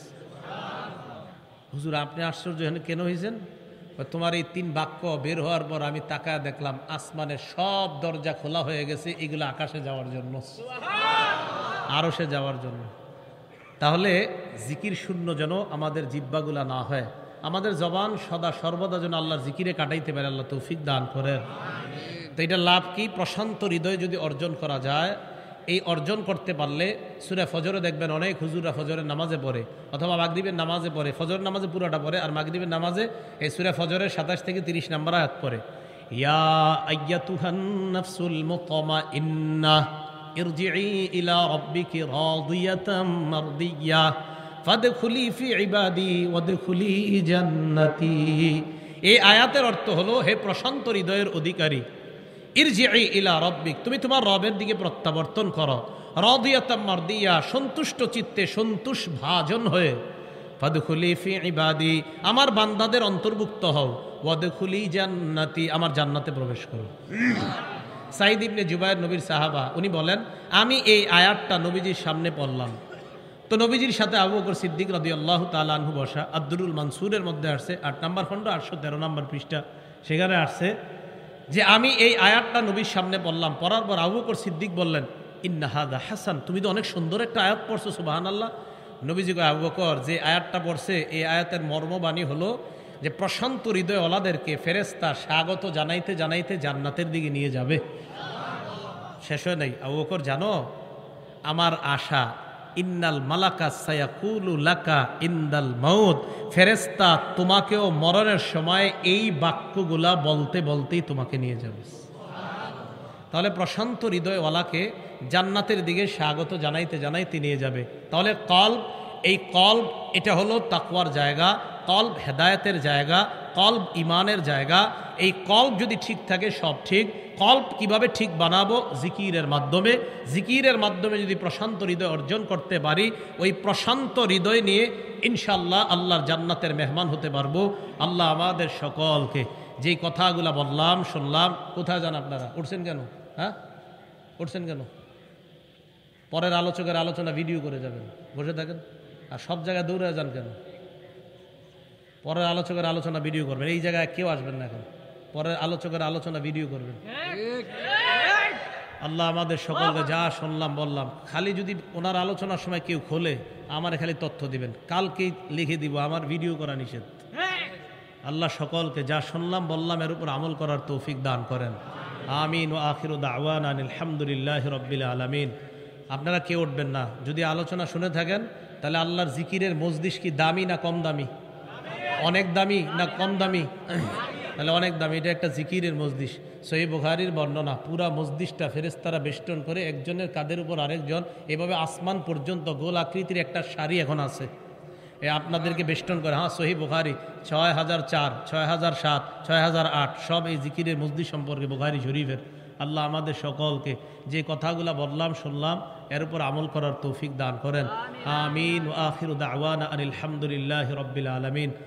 A: হুজুর আপনি আশ্চর্য কেন হয়েছেন? তোমার এই 3 বাক্য বের হওয়ার পর আমি তাকায় দেখলাম আসমানের সব দরজা খোলা হয়ে গেছে, এগুলো আকাশে যাওয়ার জন্য, আরশে যাওয়ার জন্য। তাহলে জিকির শূন্য যেন আমাদের জিহ্বাগুলা না হয়, আমাদের জবান সদা সর্বদা যেন আল্লাহর জিকিরে কাটাইতে পারে, আল্লাহ তৌফিক দান করেন। তো এটা লাভ কি? প্রশান্ত হৃদয় যদি অর্জন করা যায়, এই অর্জন করতে পারলে সূরা ফজরে দেখবেন অনেক হুজুরা ফজরের নামাজে পড়ে, অথবা মাগরিবের নামাজে পড়ে, ফজরের নামাজে পুরোটা পড়ে, আর মাগরিবের নামাজে এই সূরা ফজরের 27 থেকে 30 নম্বর আয়াত পড়ে, ইয়া আইয়াতুহান নাফসুল মুতমাইন্নাহ ইরজিই ইলা রাব্বিকি রাদিয়াতাম মারদিয়া ফাদখুলি ফি ইবাদি ওয়াদখুলি জান্নাতি। এই আয়াতের অর্থ হলো, হে প্রশান্ত হৃদয়ের অধিকারী, ইরজিই ইলা রাব্বিক, তুমি তোমার রবের দিকে প্রত্যাবর্তন করো, রাদিয়াতাম মারদিয়া, সন্তুষ্ট চিত্তে, সন্তোষ ভাজন হয়ে, ফাদখুলি ফি ইবাদি, আমার বান্দাদের অন্তর্ভুক্ত হও, ওয়াদখুলি জান্নাতি, আমার জান্নাতে প্রবেশ করো। সাইদ ইবনে জুবায়ের নবীর সাহাবা, উনি বলেন, আমি এই আয়াতটা নবীজির সামনে পড়লাম। তো নবীজির সাথে আবু বকর সিদ্দিক রাদিয়াল্লাহু তাআলা আনহু বসা। আব্দুরুল মানসুরের মধ্যে আসছে 8 নম্বর খণ্ড 813 নম্বর পৃষ্ঠা, সেখানে আসছে যে আমি এই আয়াতটা নবীর সামনে পড়লাম। পড়ার পর আবু বকর সিদ্দিক বললেন, ইন্না হাযা হাসান, তুমি তো অনেক সুন্দর একটা আয়াত পড়ছো, সুবহানাল্লাহ। নবীজি কয়, আবু বকর, যে আয়াতটা পড়ছে এই আয়াতের মর্মবাণী হলো যে প্রশান্ত হৃদয় ওলাদেরকে ফেরেশতা স্বাগত জানাইতে জানাইতে জান্নাতের দিকে নিয়ে যাবে। শেষ হয় নাই। আবু বকর, জানো আমার আশা, ইন্নাল মালাকা সায়াকুলু লাকা ইনদাল মাউত, ফেরেশতা তোমাকেও মরণের সময় এই বাক্যগুলা বলতে বলতেই তোমাকে নিয়ে যাবে। তাহলে প্রশান্ত হৃদয়ওয়ালাকে জান্নাতের দিকে স্বাগত জানাইতে জানাইতে নিয়ে যাবে। তাহলে কলব, এই কলব এটা হলো তাকওয়ার জায়গা, কলব হেদায়েতের জায়গা, কলব ইমানের জায়গা। এই কলব যদি ঠিক থাকে সব ঠিক। কলব কিভাবে ঠিক বানাবো? জিকিরের মাধ্যমে। জিকিরের মাধ্যমে যদি প্রশান্ত হৃদয় অর্জন করতে পারি, ওই প্রশান্ত হৃদয় নিয়ে ইনশাআল্লাহ আল্লাহর জান্নাতের মেহমান হতে পারবো। আল্লাহ আমাদের সকলকে যেই কথাগুলো বললাম শুনলাম, কোথায় যান আপনারা? উঠছেন কেন? হ্যাঁ, উঠছেন কেন? পরের আলোচকের আলোচনা ভিডিও করে যাবেন, বসে থাকেন। আর সব জায়গায় দৌড়ে যান কেন? পরের আলোচকের আলোচনা ভিডিও করবেন, এই জায়গায় কেউ আসবেন না এখন। পরের আলোচকের আলোচনা ভিডিও করবেন। আল্লাহ আমাদের সকলকে যা শুনলাম বললাম, খালি যদি ওনার আলোচনার সময় কেউ খোলে আমার খালি তথ্য দিবেন, কালকেই লিখে দিব আমার ভিডিও করা নিষেধ। আল্লাহ সকলকে যা শুনলাম বললাম এর উপর আমল করার তৌফিক দান করেন। আমিন ওয়া আখিরু দাওয়ানা আলহামদুলিল্লাহি রাব্বিল আলামিন। আপনারা কেউ উঠবেন না, যদি আলোচনা শুনে থাকেন তাহলে আল্লাহর জিকিরের মজলিস কি দামি না কম দামি? অনেক দামি না কম দামি? তাহলে অনেক দামি। এটা একটা জিকিরের মজলিস। সহিহ বুখারীর বর্ণনা, পুরা মজলিসটা ফেরেশতারা বেষ্টন করে একজনের কাঁধের উপর আরেকজন, এভাবে আসমান পর্যন্ত গোল আকৃতির একটা সারি এখন আছে, আপনাদেরকে বেষ্টন করে। হ্যাঁ, সহিহ বুখারী 6004, 6007, 6008 সব এই জিকিরের মজলিস সম্পর্কে বুখারী শরীফের। আল্লাহ আমাদের সকলকে যে কথাগুলো বললাম শুনলাম এর উপর আমল করার তৌফিক দান করেন। আমিন ওয়া আখিরু দাওয়ানা আনিল হামদুলিল্লাহি রাব্বিল আলামিন।